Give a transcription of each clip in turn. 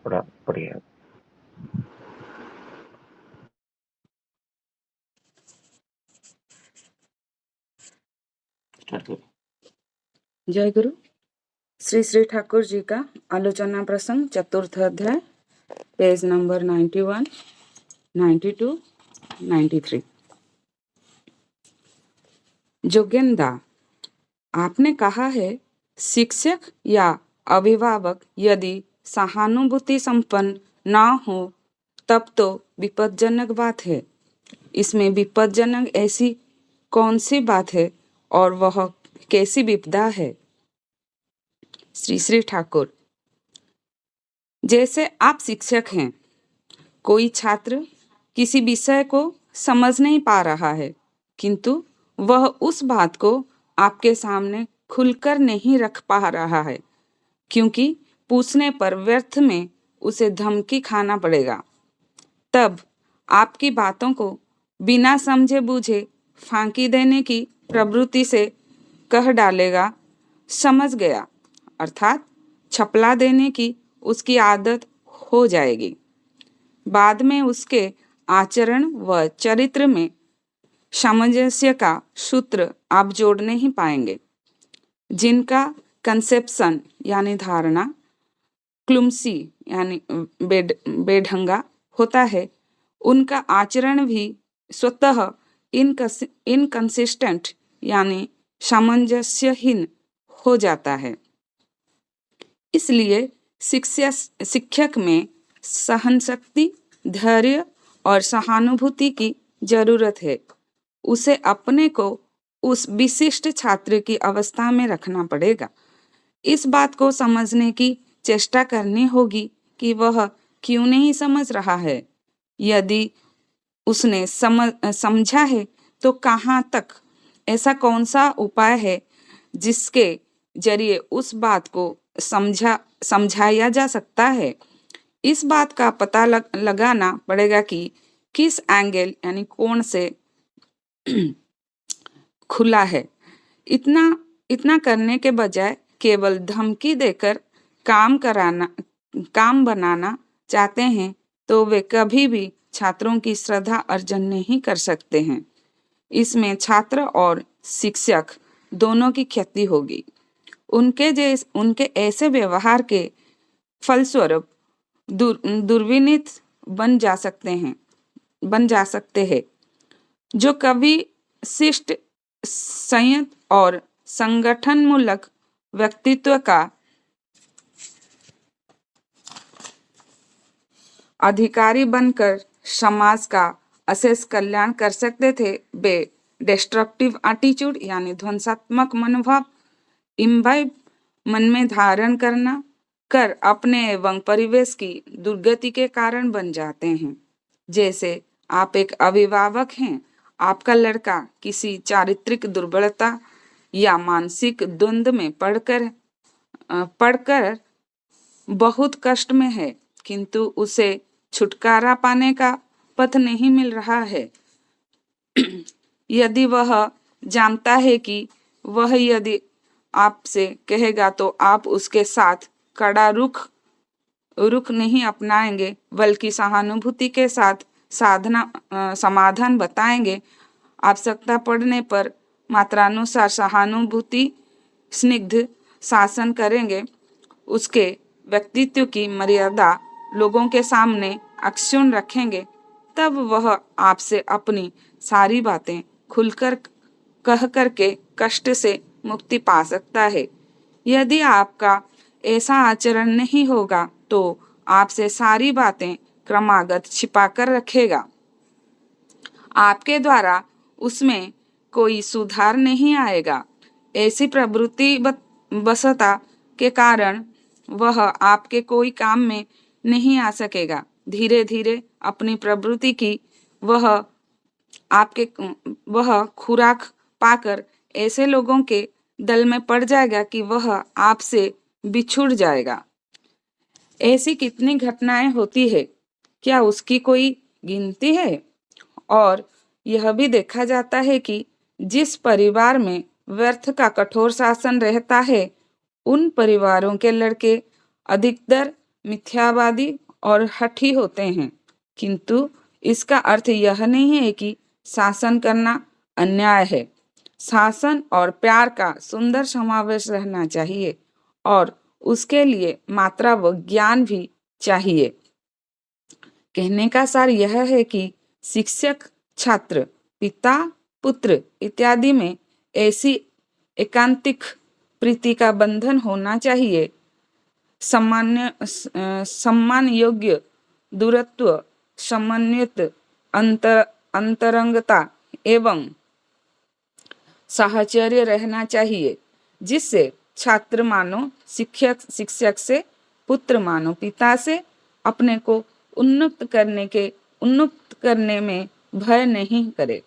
थोड़ा पढ़िए आप। स्टार्ट करिए। जय गुरु। श्री श्री ठाकुर जी का आलोचना प्रसंग चतुर्थ अध्याय, पेज नंबर 91, 92, 93। जोगेंदा, आपने कहा है शिक्षक या अभिभावक यदि सहानुभूति संपन्न ना हो तब तो विपज्जनक बात है। इसमें विपज्जनक ऐसी कौन सी बात है और वह कैसी विपदा है? श्री श्री ठाकुर, जैसे आप शिक्षक हैं, कोई छात्र किसी विषय को समझ नहीं पा रहा है, किंतु वह उस बात को आपके सामने खुलकर नहीं रख पा रहा है, क्योंकि पूछने पर व्यर्थ में उसे धमकी खाना पड़ेगा। तब आपकी बातों को बिना समझे बूझे फांकी देने की प्रवृत्ति से कह डालेगा, समझ गया, अर्थात छपला देने की उसकी आदत हो जाएगी। बाद में उसके आचरण व चरित्र में सामंजस्य का सूत्र आप जोड़ नहीं पाएंगे। जिनका कंसेप्शन यानी धारणा क्लुमसी यानी बेढंगा होता है, उनका आचरण भी स्वतः इनकंसिस्टेंट यानी सामंजस्यहीन हो जाता है। इसलिए शिक्षक में सहनशक्ति, धैर्य और सहानुभूति की जरूरत है। उसे अपने को उस विशिष्ट छात्र की अवस्था में रखना पड़ेगा। इस बात को समझने की चेष्टा करनी होगी कि वह क्यों नहीं समझ रहा है। यदि उसने समझा है तो कहाँ तक, ऐसा कौन सा उपाय है जिसके जरिए उस बात को समझाया जा सकता है। इस बात का पता लगाना पड़ेगा कि किस एंगल यानी कोण से खुला है। इतना करने के बजाय केवल धमकी देकर काम बनाना चाहते हैं तो वे कभी भी छात्रों की श्रद्धा अर्जन नहीं कर सकते हैं। इसमें छात्र और शिक्षक दोनों की क्षति होगी। उनके ऐसे व्यवहार के फलस्वरूप दुर्विनीत बन जा सकते हैं, जो कभी शिष्ट, संयत और संगठनमूलक व्यक्तित्व का अधिकारी बनकर समाज का अशेष कल्याण कर सकते थे, वे डिस्ट्रक्टिव एटीट्यूड यानी ध्वंसात्मक मनोभाव इम्बाइब मन में धारण कर अपने एवं परिवेश की दुर्गति के कारण बन जाते हैं। जैसे आप एक अभिभावक हैं, आपका लड़का किसी चारित्रिक दुर्बलता या मानसिक द्वंद्व में पढ़कर बहुत कष्ट में है, किंतु उसे छुटकारा पाने का पथ नहीं मिल रहा है। यदि वह जानता है कि वह यदि आपसे कहेगा तो आप उसके साथ कड़ा रुख नहीं अपनाएंगे, बल्कि सहानुभूति के साथ समाधान बताएंगे। आवश्यकता पड़ने पर मात्रानुसार सहानुभूति स्निग्ध शासन करेंगे। उसके व्यक्तित्व की मर्यादा लोगों के सामने अक्षुण्ण रखेंगे, तब वह आपसे अपनी सारी बातें खुलकर कह करके कष्ट से मुक्ति पा सकता है। यदि आपका ऐसा आचरण नहीं होगा तो आपसे सारी बातें क्रमागत छिपाकर रखेगा। आपके द्वारा उसमें कोई सुधार नहीं आएगा। ऐसी प्रवृत्ति वशता के कारण वह आपके कोई काम में नहीं आ सकेगा। धीरे धीरे अपनी प्रवृत्ति की वह खुराक पाकर ऐसे लोगों के दल में पड़ जाएगा कि वह आपसे बिछुड़ जाएगा। ऐसी कितनी घटनाएं होती है, क्या उसकी कोई गिनती है? और यह भी देखा जाता है कि जिस परिवार में व्यर्थ का कठोर शासन रहता है, उन परिवारों के लड़के अधिकतर मिथ्यावादी और हठी होते हैं, किंतु इसका अर्थ यह नहीं है कि शासन करना अन्याय है। शासन और प्यार का सुंदर समावेश रहना चाहिए और उसके लिए मात्रा व ज्ञान भी चाहिए। कहने का सार यह है कि शिक्षक, छात्र, पिता, पुत्र इत्यादि में ऐसी एकांतिक प्रीति का बंधन होना चाहिए, सम्मान योग्य दूरत्व, समन्वित अंतरंगता एवं साहचर्य रहना चाहिए, जिससे छात्र मानो शिक्षक से, पुत्र मानो पिता से अपने को उन्मुक्त करने में भय नहीं करे।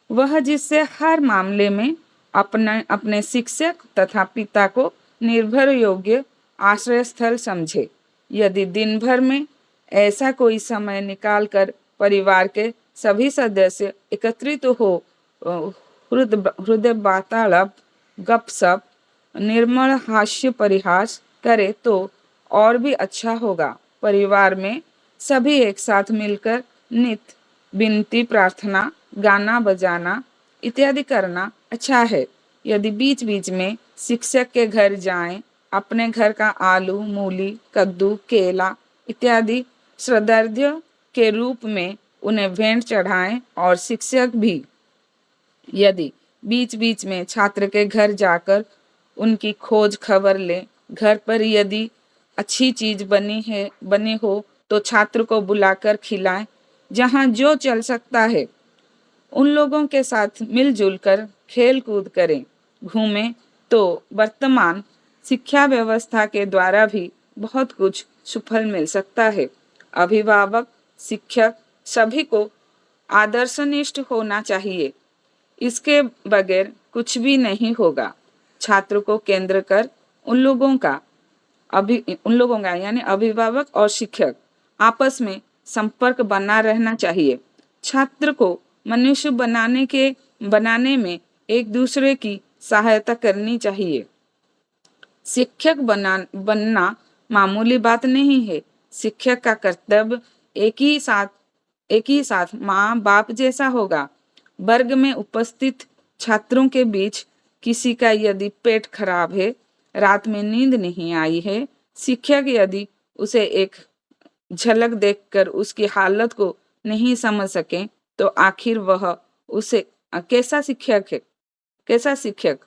वह जिससे हर मामले में अपने शिक्षक तथा पिता को निर्भर योग्य आश्रय स्थल समझे। यदि दिन भर में ऐसा कोई समय निकालकर परिवार के सभी सदस्य एकत्रित हो हृदय वार्तालाप, गपसप, निर्मल हास्य परिहास करे तो और भी अच्छा होगा। परिवार में सभी एक साथ मिलकर नित्य विनती, प्रार्थना, गाना बजाना इत्यादि करना अच्छा है। यदि बीच बीच में शिक्षक के घर जाएं, अपने घर का आलू, मूली, कद्दू, केला इत्यादि श्रद्धार्घ्य के रूप में उन्हें भेंट चढ़ाएं और शिक्षक भी यदि बीच बीच में छात्र के घर जाकर उनकी खोज खबर ले, घर पर यदि अच्छी चीज बनी हो तो छात्र को बुलाकर खिलाएं। जहाँ जो चल सकता है उन लोगों के साथ मिलजुल कर खेल कूद करें, घूमें। तो वर्तमान शिक्षा व्यवस्था के द्वारा भी बहुत कुछ सुफल मिल सकता है। अभिभावक, शिक्षक सभी को आदर्शनिष्ठ होना चाहिए, इसके बगैर कुछ भी नहीं होगा। छात्र को केंद्र कर उन लोगों का यानी अभिभावक और शिक्षक आपस में संपर्क बना रहना चाहिए। छात्र को मनुष्य बनाने में एक दूसरे की सहायता करनी चाहिए। शिक्षक बनना मामूली बात नहीं है। शिक्षक का कर्तव्य एक ही साथ माँ बाप जैसा होगा। वर्ग में उपस्थित छात्रों के बीच किसी का यदि पेट खराब है, रात में नींद नहीं आई है, शिक्षक यदि उसे एक झलक देखकर उसकी हालत को नहीं समझ सके तो आखिर वह उसे कैसा शिक्षक?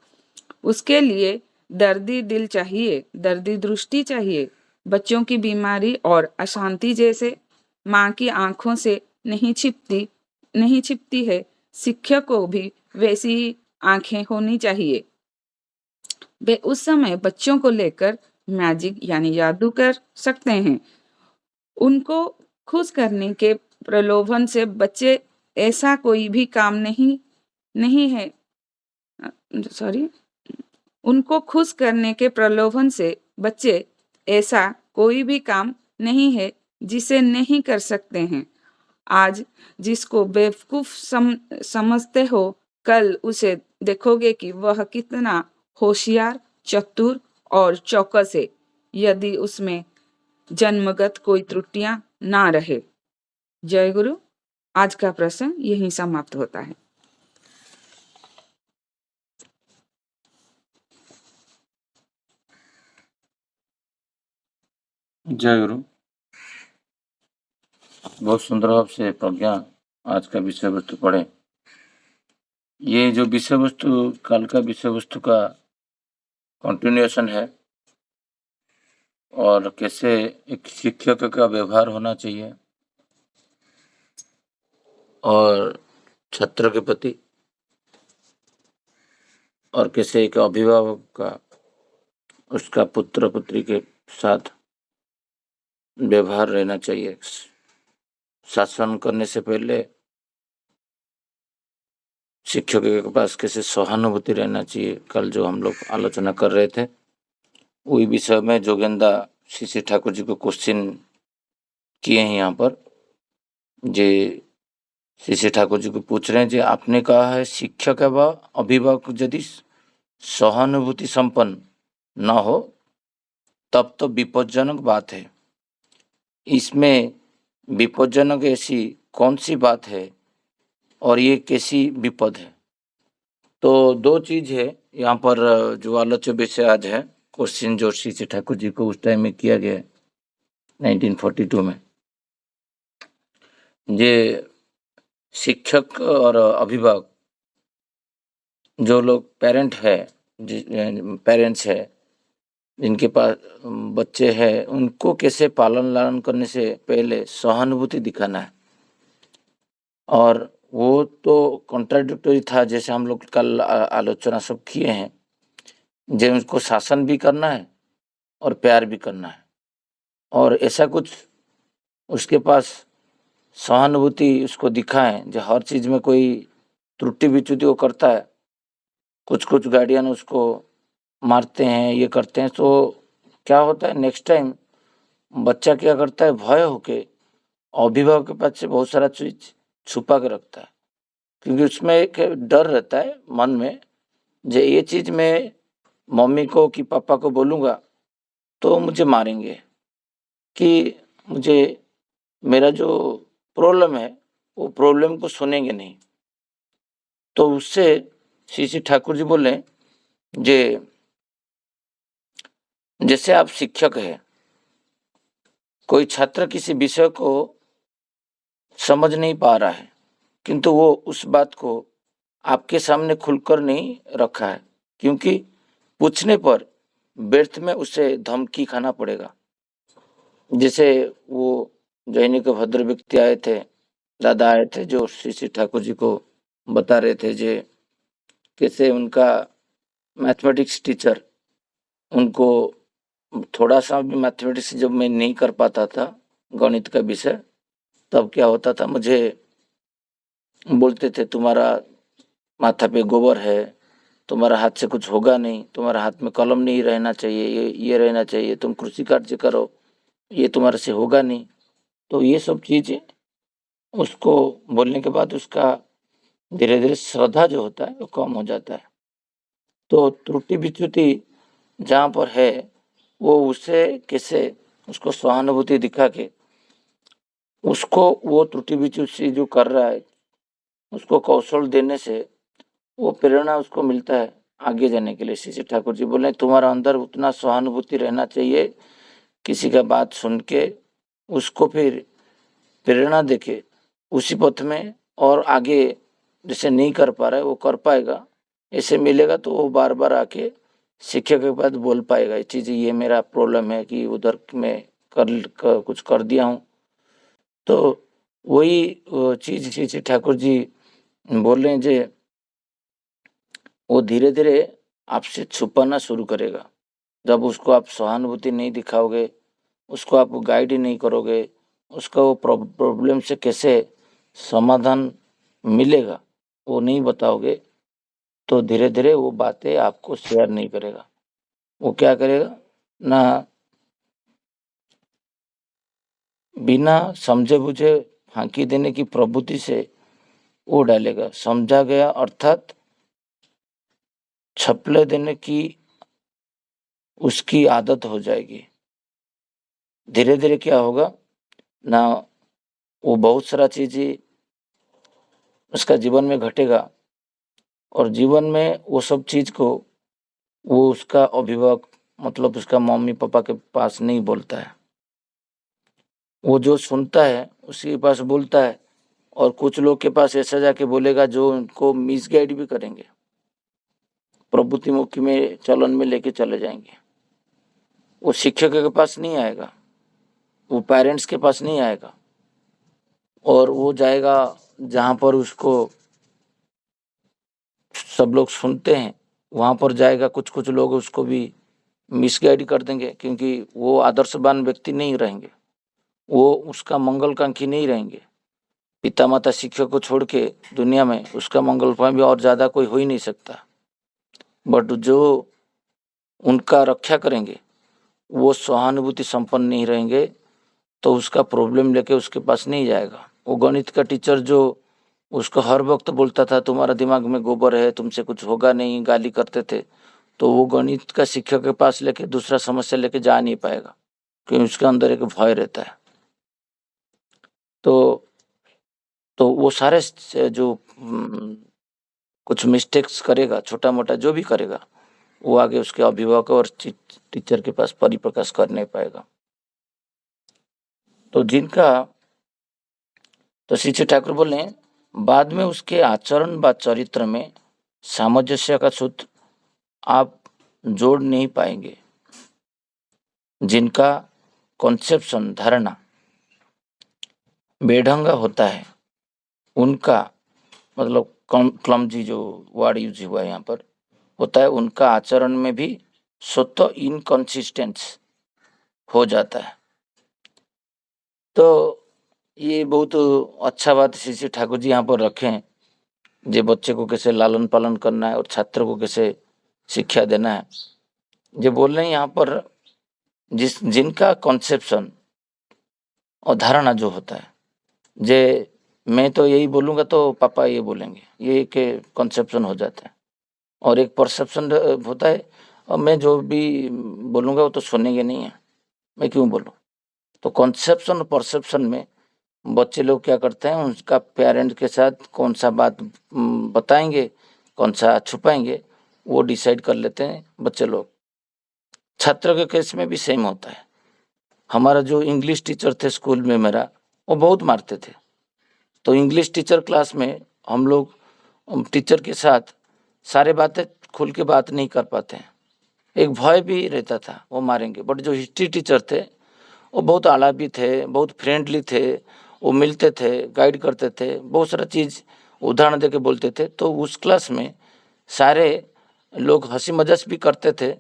उसके लिए दर्दी दिल चाहिए, दर्दी दृष्टि चाहिए। बच्चों की बीमारी और अशांति जैसे माँ की आंखों से नहीं छिपती है, शिक्षक को भी वैसी ही आंखें होनी चाहिए। वे उस समय बच्चों को लेकर मैजिक यानी जादू कर सकते हैं। उनको खुश करने के प्रलोभन से बच्चे ऐसा कोई भी काम उनको खुश करने के प्रलोभन से बच्चे ऐसा कोई भी काम नहीं है जिसे नहीं कर सकते हैं। आज जिसको बेवकूफ समझते हो, कल उसे देखोगे कि वह कितना होशियार, चतुर और चौकस है, यदि उसमें जन्मगत कोई त्रुटियां ना रहे। जय गुरु। आज का प्रसंग यहीं समाप्त होता है। जय गुरु। बहुत सुंदर भाव से प्रज्ञा आज का विषय वस्तु पढ़े। ये जो विषय वस्तु कल का विषय वस्तु का कंटिन्यूएशन है और कैसे एक शिक्षक का व्यवहार होना चाहिए और छात्र के प्रति, और कैसे एक अभिभावक का उसका पुत्र पुत्री के साथ व्यवहार रहना चाहिए। शासन करने से पहले शिक्षक के पास कैसे सहानुभूति रहना चाहिए, कल जो हम लोग आलोचना कर रहे थे वही विषय में जोगेंद्र श्री ठाकुर जी को क्वेश्चन किए हैं। यहाँ पर जे श्री ठाकुर जी को पूछ रहे हैं, जो आपने कहा है शिक्षक व अभिभावक यदि सहानुभूति संपन्न न हो तब तो विपज्जनक बात है। इसमें विपज्जनक ऐसी कौन सी बात है और ये कैसी विपद है? तो दो चीज है यहाँ पर जो आलोच्य विषय आज है, क्वेश्चन जो श्री ठाकुर जी को उस टाइम में किया गया है 1942 में। ये शिक्षक और अभिभावक जो लोग पेरेंट्स है जिनके पास बच्चे हैं, उनको कैसे पालन लालन करने से पहले सहानुभूति दिखाना है। और वो तो कॉन्ट्राडिक्टरी था, जैसे हम लोग कल आलोचना सब किए हैं, जो उसको शासन भी करना है और प्यार भी करना है। और ऐसा कुछ उसके पास सहानुभूति उसको दिखाएं जो हर चीज में कोई त्रुटि विच्युति वो करता है, कुछ गार्डियन उसको मारते हैं, ये करते हैं, तो क्या होता है नेक्स्ट टाइम बच्चा क्या करता है, भय होके अभिभावक के पास से बहुत सारा चीज छुपा के रखता है, क्योंकि उसमें एक डर रहता है मन में, जो ये चीज मैं मम्मी को कि पापा को बोलूँगा तो मुझे मारेंगे, कि मुझे मेरा जो प्रॉब्लम है वो प्रॉब्लम को सुनेंगे नहीं। तो उससे श्री ठाकुर जी बोले जैसे आप शिक्षक है, कोई छात्र किसी विषय को समझ नहीं पा रहा है, किंतु वो उस बात को आपके सामने खुलकर नहीं रखा है, क्योंकि पूछने पर व्यर्थ में उसे धमकी खाना पड़ेगा। जैसे वो जैनी के भद्र व्यक्ति आए थे, दादा आए थे, जो श्री ठाकुर जी को बता रहे थे जे कैसे उनका मैथमेटिक्स टीचर उनको थोड़ा सा भी मैथमेटिक्स जब मैं नहीं कर पाता था, गणित का विषय, तब क्या होता था, मुझे बोलते थे तुम्हारा माथा पे गोबर है, तुम्हारा हाथ से कुछ होगा नहीं, तुम्हारा हाथ में कलम नहीं रहना चाहिए, ये रहना चाहिए, तुम कृषि कार्य करो, ये तुम्हारे से होगा नहीं। तो ये सब चीजें उसको बोलने के बाद उसका धीरे धीरे श्रद्धा जो होता है वो कम हो जाता है। तो त्रुटि विच्युति जहाँ पर है वो उसे कैसे उसको सहानुभूति दिखा के उसको वो त्रुटि विच्युति जो कर रहा है उसको कौशल देने से वो प्रेरणा उसको मिलता है आगे जाने के लिए। श्री ठाकुर जी बोले तुम्हारा अंदर उतना सहानुभूति रहना चाहिए, किसी का बात सुन के उसको फिर प्रेरणा देके उसी पथ में और आगे जैसे नहीं कर पा रहा है वो कर पाएगा, ऐसे मिलेगा तो वो बार बार आके शिक्षक के पास बोल पाएगा ये चीज़, ये मेरा प्रॉब्लम है कि उधर मैं कुछ कर दिया हूँ। तो वही चीज़ श्री ठाकुर जी बोल रहे हैं जे वो धीरे धीरे आपसे छुपाना शुरू करेगा। जब उसको आप सहानुभूति नहीं दिखाओगे, उसको आप गाइड ही नहीं करोगे, उसका वो प्रॉब्लम से कैसे समाधान मिलेगा वो नहीं बताओगे, तो धीरे धीरे वो बातें आपको शेयर नहीं करेगा। वो क्या करेगा ना, बिना समझे बुझे फांकी देने की प्रवृत्ति से वो डालेगा। समझा गया अर्थात छपले देने की उसकी आदत हो जाएगी। धीरे धीरे क्या होगा ना, वो बहुत सारा चीजें उसका जीवन में घटेगा और जीवन में वो सब चीज को वो उसका अभिभावक मतलब उसका मम्मी पापा के पास नहीं बोलता है, वो जो सुनता है उसके पास बोलता है, और कुछ लोग के पास ऐसा जाके बोलेगा जो उनको मिसगाइड भी करेंगे, प्रवृत्ति मुक्ति में चलन में लेके चले जाएंगे। वो शिक्षक के पास नहीं आएगा, वो पेरेंट्स के पास नहीं आएगा, और वो जाएगा जहाँ पर उसको सब लोग सुनते हैं वहाँ पर जाएगा। कुछ लोग उसको भी मिसगाइड कर देंगे, क्योंकि वो आदर्शवान व्यक्ति नहीं रहेंगे, वो उसका मंगलकांक्षी नहीं रहेंगे। पिता माता शिक्षक को छोड़ के दुनिया में उसका मंगलकांक्षी और ज़्यादा कोई हो ही नहीं सकता। बट जो उनका रक्षा करेंगे वो सहानुभूति संपन्न नहीं रहेंगे, तो उसका प्रॉब्लम लेके उसके पास नहीं जाएगा। वो गणित का टीचर जो उसको हर वक्त बोलता था तुम्हारा दिमाग में गोबर है, तुमसे कुछ होगा नहीं, गाली करते थे, तो वो गणित का शिक्षक के पास लेके दूसरा समस्या लेके जा नहीं पाएगा, क्योंकि उसके अंदर एक भय रहता है। तो वो सारे जो कुछ मिस्टेक्स करेगा, छोटा मोटा जो भी करेगा, वो आगे उसके अभिभावक और टीचर के पास परिप्रकाश कर नहीं पाएगा। तो श्री ठाकुर बोले, बाद में उसके आचरण व चरित्र में सामंजस्य का सूत्र आप जोड़ नहीं पाएंगे। जिनका कॉन्सेप्शन, धारणा बेढंगा होता है, उनका मतलब क्लमजी जो वर्ड यूज हुआ है यहाँ पर होता है, उनका आचरण में भी स्वतः इनकंसिस्टेंस हो जाता है। तो ये बहुत अच्छा बात श्री ठाकुर जी यहाँ पर रखे हैं, जे बच्चे को कैसे लालन पालन करना है और छात्र को कैसे शिक्षा देना है। जो बोल रहे हैं यहाँ पर, जिनका कॉन्सेप्शन और धारणा जो होता है, जे मैं तो यही बोलूँगा तो पापा ये बोलेंगे, ये एक कॉन्सेप्शन हो जाता है। और एक परसेप्शन होता है, और मैं जो भी बोलूँगा वो तो सुनेंगे नहीं है, मैं क्यों बोलूँ। तो कॉन्सेप्शन और परसेप्शन में बच्चे लोग क्या करते हैं, उनका पेरेंट के साथ कौन सा बात बताएंगे, कौन सा छुपाएंगे, वो डिसाइड कर लेते हैं बच्चे लोग। छात्र के केस में भी सेम होता है। हमारा जो इंग्लिश टीचर थे स्कूल में मेरा, वो बहुत मारते थे। तो इंग्लिश टीचर क्लास में हम लोग टीचर के साथ सारे बातें खुल के बात नहीं कर पाते हैं, एक भय भी रहता था वो मारेंगे। बट जो हिस्ट्री टीचर थे वो बहुत आला भी थे, बहुत फ्रेंडली थे, वो मिलते थे, गाइड करते थे, बहुत सारा चीज़ उदाहरण दे के बोलते थे। तो उस क्लास में सारे लोग हंसी मजाक भी करते थे।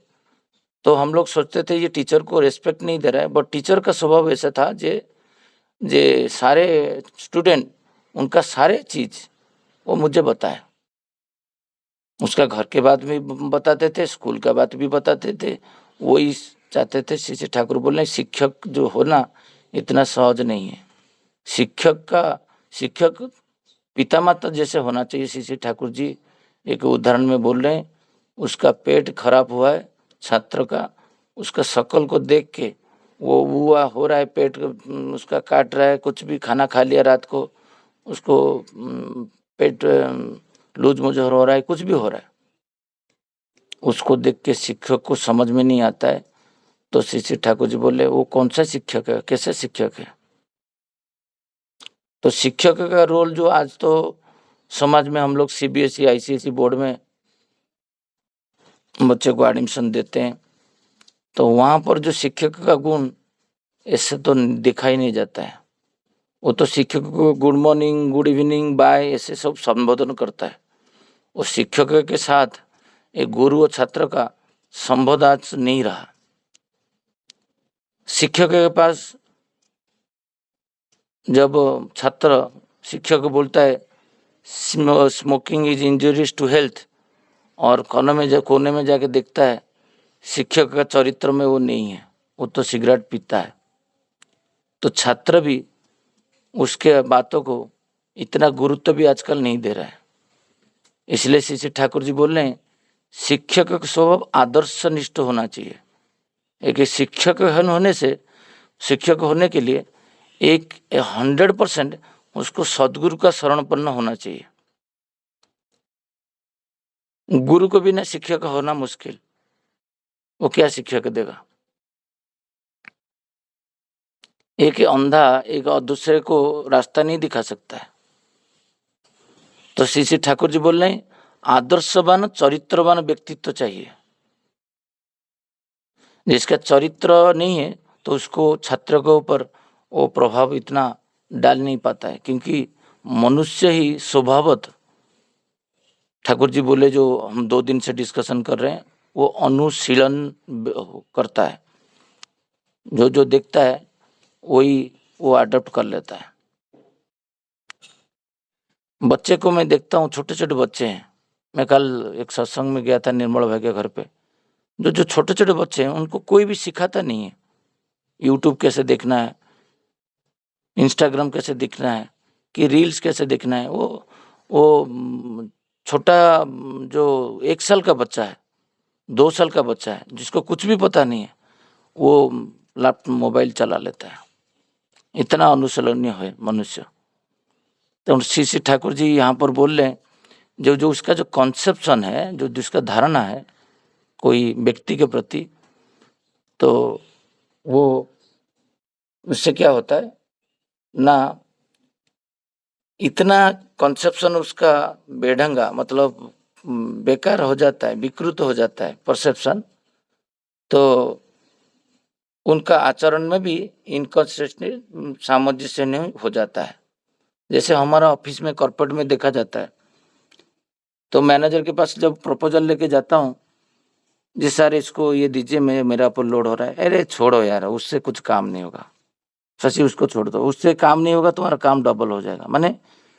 तो हम लोग सोचते थे ये टीचर को रेस्पेक्ट नहीं दे रहा है, बट टीचर का स्वभाव ऐसा था जे सारे स्टूडेंट उनका सारे चीज़ वो मुझे बताए, उसका घर के बात भी बताते थे, स्कूल का बात भी बताते थे। वही चाहते थे। श्री ठाकुर बोल रहे, शिक्षक जो होना इतना सहज नहीं है। शिक्षक पिता माता जैसे होना चाहिए। श्री ठाकुर जी एक उदाहरण में बोल रहे हैं, उसका पेट खराब हुआ है छात्र का, उसका शक्ल को देख के वो हुआ हो रहा है, पेट उसका काट रहा है, कुछ भी खाना खा लिया रात को, उसको पेट लूज मुझे हो रहा है, कुछ भी हो रहा है, उसको देख के शिक्षक को समझ में नहीं आता है। तो श्री ठाकुर जी बोले, वो कौन सा शिक्षक है, कैसे शिक्षक है। तो शिक्षक का रोल जो आज तो समाज में हम लोग सीबीएसई आईसीएसई बोर्ड में बच्चे को एडमिशन देते हैं, तो वहाँ पर जो शिक्षक का गुण ऐसे तो दिखाई नहीं जाता है। वो तो शिक्षक को good morning, good evening, bye ऐसे सब संबोधन करता है। वो शिक्षक के साथ एक गुरु और छात्र का संबंध आज नहीं रहा। शिक्षक के पास जब छात्र शिक्षक को बोलता है smoking is injurious to health, और कोने में जाके देखता है शिक्षक का चरित्र में वो नहीं है, वो तो सिगरेट पीता है। तो छात्र भी उसके बातों को इतना गुरुत्व भी आजकल नहीं दे रहा है। इसलिए श्री ठाकुर जी बोल रहे हैं, शिक्षक का स्वभाव आदर्शनिष्ठ होना चाहिए। एक शिक्षक होने के लिए एक 100% उसको सदगुरु का शरणपन्न होना चाहिए। गुरु को बिना शिक्षक होना मुश्किल, वो क्या शिक्षक देगा। एक अंधा एक दूसरे को रास्ता नहीं दिखा सकता है। तो श्री ठाकुर जी बोल रहे हैं, आदर्शवान चरित्रवान व्यक्तित्व चाहिए। जिसका चरित्र नहीं है तो उसको छात्र के ऊपर वो प्रभाव इतना डाल नहीं पाता है, क्योंकि मनुष्य ही स्वभावत, ठाकुर जी बोले, जो हम 2 दिन से डिस्कशन कर रहे हैं, वो अनुशीलन करता है। जो देखता है वही वो अडॉप्ट कर लेता है। बच्चे को मैं देखता हूँ, छोटे छोटे बच्चे हैं। मैं कल एक सत्संग में गया था निर्मल भाई के घर पे। जो छोटे छोटे बच्चे हैं उनको कोई भी सिखाता नहीं है यूट्यूब कैसे देखना है, इंस्टाग्राम कैसे देखना है, कि रील्स कैसे देखना है। वो छोटा जो 1 साल का बच्चा है 2 साल का बच्चा है जिसको कुछ भी पता नहीं है, वो लैपटॉप मोबाइल चला लेता है। इतना अनुसरणीय है मनुष्य। तो श्री श्री ठाकुर जी यहाँ पर बोल रहे हैं, जो जो उसका जो कॉन्सेप्शन है, जो जिसका धारणा है कोई व्यक्ति के प्रति, तो वो उससे क्या होता है ना, इतना कॉन्सेप्शन उसका बेढंगा, मतलब बेकार हो जाता है, विकृत हो जाता है परसेप्शन, तो उनका आचरण में भी इनकंसिस्टेंट, सामंजस्य नहीं हो जाता है। जैसे हमारा ऑफिस में, कॉर्पोरेट में देखा जाता है, तो मैनेजर के पास जब प्रपोजल लेके जाता हूँ, जी सर इसको ये दीजिए, मेरा पर लोड हो रहा है। अरे छोड़ो यार, उससे कुछ काम नहीं होगा, शशि उसको छोड़ दो, उससे काम नहीं होगा, तुम्हारा काम डबल हो जाएगा। माने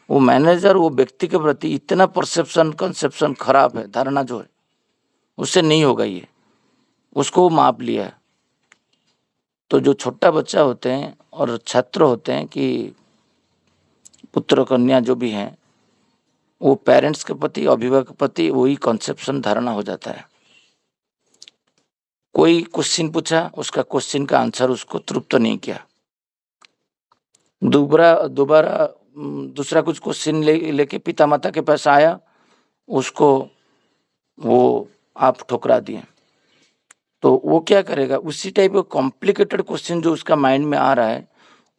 वो मैनेजर वो व्यक्ति के प्रति इतना परसेप्शन, कंसेप्शन खराब है, धारणा जो है उससे नहीं होगा ये, उसको वो माप लिया है। तो जो छोटा बच्चा होते हैं और छात्र होते हैं कि पुत्र कन्या जो भी हैं, वो पेरेंट्स के प्रति, अभिभावक के प्रति वही कॉन्सेप्शन, धारणा हो जाता है। कोई क्वेश्चन पूछा, उसका क्वेश्चन का आंसर उसको तृप्त नहीं किया, दोबारा दूसरा कुछ क्वेश्चन लेके पिता माता के पास आया, उसको वो आप ठुकरा दिए, तो वो क्या करेगा, उसी टाइप का कॉम्प्लिकेटेड क्वेश्चन जो उसका माइंड में आ रहा है,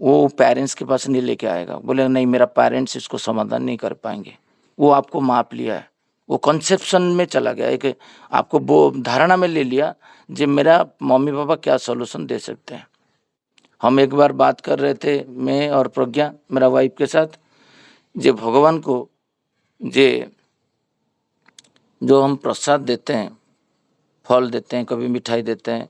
वो पेरेंट्स के पास नहीं लेके आएगा, बोलेगा नहीं मेरा पेरेंट्स इसको समाधान नहीं कर पाएंगे। वो आपको माप लिया है, वो कंसेप्शन में चला गया, एक आपको वो धारणा में ले लिया, जो मेरा मम्मी पापा क्या सॉल्यूशन दे सकते हैं। हम एक बार बात कर रहे थे, मैं और प्रज्ञा, मेरा वाइफ के साथ, जे भगवान को जे जो हम प्रसाद देते हैं, फल देते हैं, कभी मिठाई देते हैं,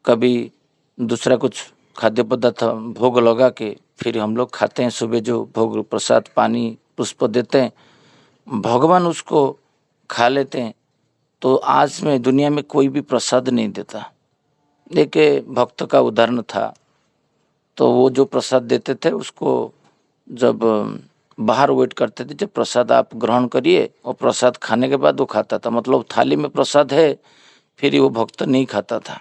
कभी दूसरा कुछ खाद्य पदार्थ भोग लगा के फिर हम लोग खाते हैं, सुबह जो भोग प्रसाद पानी पुष्प देते हैं, भगवान उसको खा लेते हैं। तो आज में दुनिया में कोई भी प्रसाद नहीं देता। एक भक्त का उदाहरण था, तो वो जो प्रसाद देते थे उसको जब बाहर वेट करते थे, जब प्रसाद आप ग्रहण करिए, और प्रसाद खाने के बाद वो खाता था, मतलब थाली में प्रसाद है फिर वो भक्त नहीं खाता था।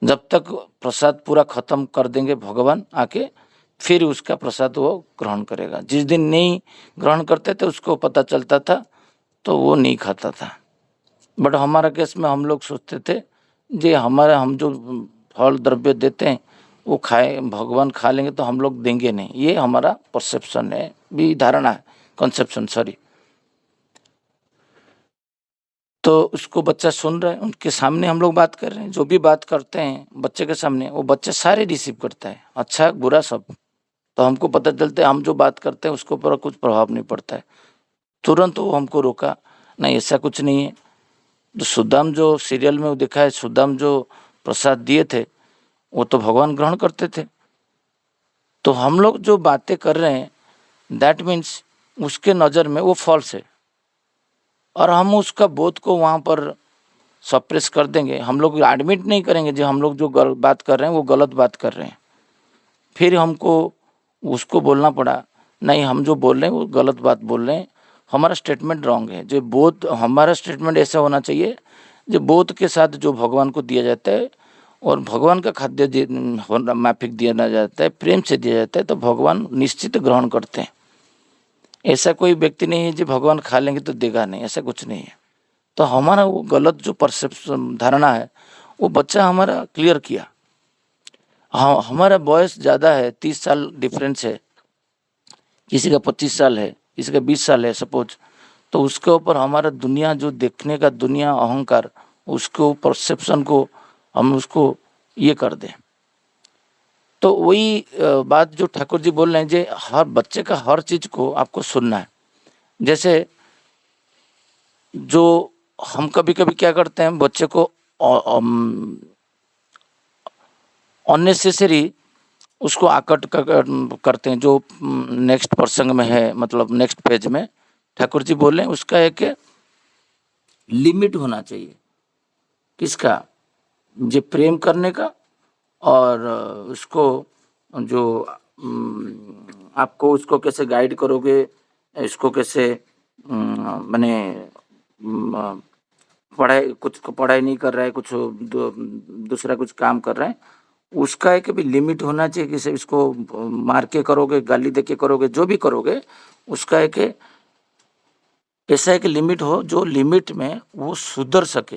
जब तक प्रसाद पूरा खत्म कर देंगे भगवान आके, फिर उसका प्रसाद वो ग्रहण करेगा। जिस दिन नहीं ग्रहण करते थे उसको पता चलता था, तो वो नहीं खाता था। बट हमारा केस में हम लोग सोचते थे जे हमारा, हम जो फल द्रव्य देते हैं वो खाए, भगवान खा लेंगे तो हम लोग देंगे नहीं। ये हमारा परसेप्शन है, भी धारणा है, कंसेप्शन सॉरी। तो उसको बच्चा सुन रहा है, उनके सामने हम लोग बात कर रहे हैं, जो भी बात करते हैं बच्चे के सामने, वो बच्चा सारे रिसीव करता है, अच्छा बुरा सब। तो हमको पता चलता है हम जो बात करते हैं उसके ऊपर कुछ प्रभाव नहीं पड़ता है। तुरंत वो हमको रोका, नहीं ऐसा कुछ नहीं है। तो सुदाम जो सीरियल में वो दिखा है, सुदाम जो प्रसाद दिए थे वो तो भगवान ग्रहण करते थे। तो हम लोग जो बातें कर रहे हैं दैट मीन्स उसके नज़र में वो फॉल्स है, और हम उसका बोध को वहाँ पर सप्रेस कर देंगे। हम लोग एडमिट नहीं करेंगे जो हम लोग जो बात कर रहे हैं वो गलत बात कर रहे हैं। फिर हमको उसको बोलना पड़ा, नहीं हम जो बोल रहे हैं वो गलत बात बोल रहे हैं, हमारा स्टेटमेंट रॉन्ग है। जो बोध, हमारा स्टेटमेंट ऐसा होना चाहिए जो बोध के साथ जो भगवान को दिया जाता है, और भगवान का खाद्य माफिक दिया जाता है, प्रेम से दिया जाता है, तो भगवान निश्चित ग्रहण करते हैं। ऐसा कोई व्यक्ति नहीं है जो भगवान खा लेंगे तो देगा नहीं, ऐसा कुछ नहीं है। तो हमारा वो गलत जो परसेप्शन, धारणा है, वो बच्चा हमारा क्लियर किया। हाँ, हमारा बॉयस ज़्यादा है, 30 साल डिफरेंस है, किसी का 25 साल है, किसी का 20 साल है सपोज। तो उसके ऊपर हमारा दुनिया जो देखने का दुनिया अहंकार, उसको परसेप्शन को हम उसको ये कर दें। तो वही बात जो ठाकुर जी बोल रहे हैं, जे हर बच्चे का हर चीज़ को आपको सुनना है। जैसे जो हम कभी कभी क्या करते हैं, बच्चे को अननेसेसरी उसको आकट करते हैं, जो नेक्स्ट प्रसंग में है, मतलब नेक्स्ट पेज में ठाकुर जी बोल रहे हैं, उसका एक लिमिट होना चाहिए। किसका? जो प्रेम करने का, और उसको जो आपको उसको कैसे गाइड करोगे, इसको कैसे माने पढ़ाई नहीं कर रहा है, कुछ दूसरा कुछ काम कर रहा है, उसका एक भी लिमिट होना चाहिए कि इसको मार के करोगे, गाली दे के करोगे, जो भी करोगे उसका एक ऐसा एक लिमिट हो जो लिमिट में वो सुधर सके,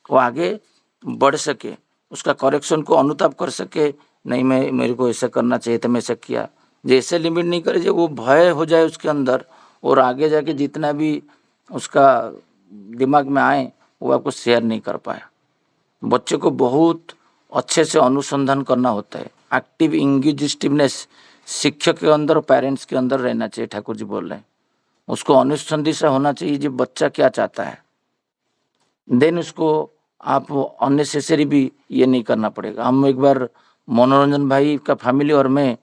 वो आगे बढ़ सके, उसका करेक्शन को अनुताप कर सके, नहीं मैं मेरे को ऐसा करना चाहिए था, मैं ऐसा किया। जैसे लिमिट नहीं करे, वो भय हो जाए उसके अंदर, और आगे जाके जितना भी उसका दिमाग में आए वो आपको शेयर नहीं कर पाया। बच्चे को बहुत अच्छे से अनुसंधान करना होता है। एक्टिव इंगेजिटिवनेस शिक्षक के अंदर और पेरेंट्स के अंदर रहना चाहिए। ठाकुर जी बोल रहे हैं उसको अनुसंधित होना चाहिए जो बच्चा क्या चाहता है, देन उसको आप अननेसेसरी भी ये नहीं करना पड़ेगा। हम एक बार मनोरंजन भाई का फैमिली और मैं,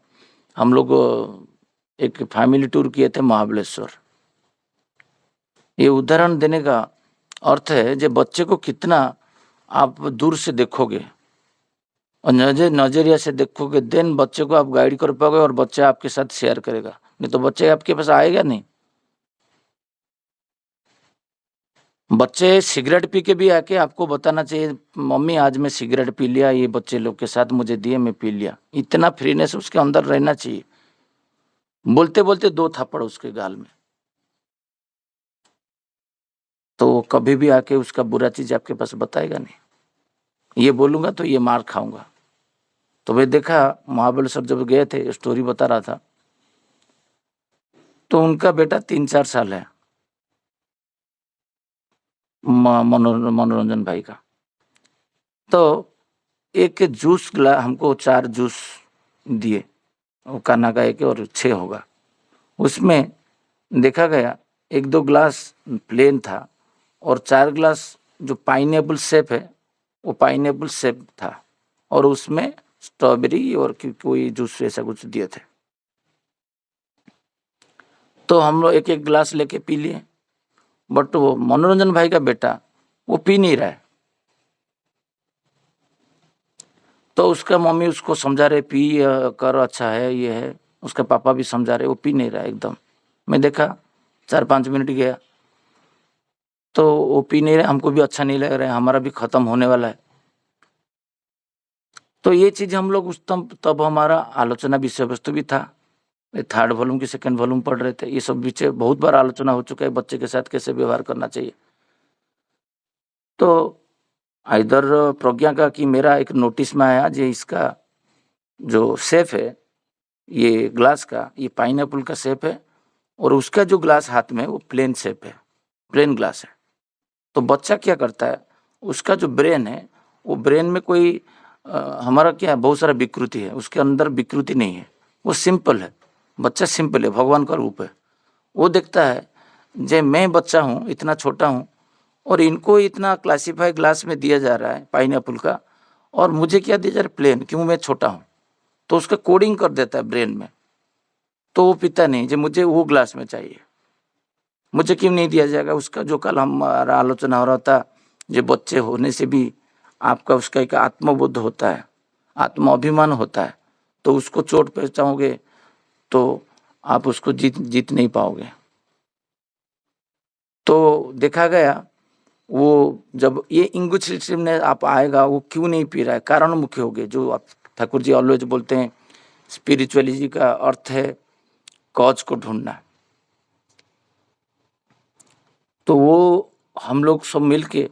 हम लोग एक फैमिली टूर किए थे महाबलेश्वर। ये उदाहरण देने का अर्थ है जो बच्चे को कितना आप दूर से देखोगे और नजरिया से देखोगे, देन बच्चे को आप गाइड कर पाओगे और बच्चा आपके साथ शेयर करेगा, नहीं तो बच्चे आपके पास आएगा नहीं। बच्चे सिगरेट पी के भी आके आपको बताना चाहिए मम्मी आज मैं सिगरेट पी लिया, ये बच्चे लोग के साथ मुझे दिए मैं पी लिया। इतना फ्रीनेस उसके अंदर रहना चाहिए। बोलते बोलते 2 थप्पड़ उसके गाल में, तो वो कभी भी आके उसका बुरा चीज आपके पास बताएगा नहीं। ये बोलूंगा तो ये मार खाऊंगा। तो वे देखा महाबलेश्वर जब गए थे, स्टोरी बता रहा था, तो उनका बेटा 3-4 साल है, मनोरंजन भाई का। तो एक जूस हमको 4 जूस दिए, वो कान्हा का एक और 6 होगा। उसमें देखा गया 1-2 ग्लास प्लेन था और 4 ग्लास जो पाइनएप्पल शेप है वो पाइनएप्पल शेप था, और उसमें स्ट्रॉबेरी और कोई जूस ऐसा कुछ दिए थे। तो हम लोग 1-1 ग्लास लेके पी लिए, बट वो मनोरंजन भाई का बेटा वो पी नहीं रहा है। तो उसका मम्मी उसको समझा रहे पी कर, अच्छा है ये है, उसका पापा भी समझा रहे, वो पी नहीं रहा एकदम। मैं देखा 4-5 मिनट गया तो वो पी नहीं रहा, हमको भी अच्छा नहीं लग रहा है, हमारा भी खत्म होने वाला है। तो ये चीज हम लोग उस तब हमारा आलोचना विषय वस्तु भी था, 3rd वॉल्यूम की 2nd वॉल्यूम पढ़ रहे थे। ये सब विषय बहुत बार आलोचना हो चुका है, बच्चे के साथ कैसे व्यवहार करना चाहिए। तो इधर प्रज्ञा का कि मेरा एक नोटिस में आया जो इसका जो शेप है ये ग्लास का, ये पाइनएप्पल का शेप है, और उसका जो ग्लास हाथ में वो प्लेन शेप है, प्लेन ग्लास है। तो बच्चा क्या करता है, उसका जो ब्रेन है वो ब्रेन में कोई हमारा क्या है, बहुत सारा विकृति है, उसके अंदर विकृति नहीं है, वो सिंपल है। बच्चा सिंपल है, भगवान का रूप है। वो देखता है जे मैं बच्चा हूँ, इतना छोटा हूँ, और इनको इतना क्लासीफाई ग्लास में दिया जा रहा है पाइनएप्पल का, और मुझे क्या दिया जा रहा है प्लेन, क्यों मैं छोटा हूँ। तो उसका कोडिंग कर देता है ब्रेन में, तो वो पीता नहीं, जो मुझे वो ग्लास में चाहिए, मुझे क्यों नहीं दिया जाएगा। उसका जो कल हमारा आलोचना हो रहा था, जो बच्चे होने से भी आपका उसका एक आत्मबोध होता है, आत्म अभिमान होता है, तो उसको चोट पहुंचाओगे तो आप उसको जीत नहीं पाओगे। तो देखा गया वो जब ये इंगुचिवनेस आप आएगा, वो क्यों नहीं पी रहा है, कारण मुख्य हो गए। जो आप ठाकुर जी ऑलवेज बोलते हैं स्पिरिचुअलिटी का अर्थ है कॉज को ढूंढना। तो वो हम लोग सब मिलके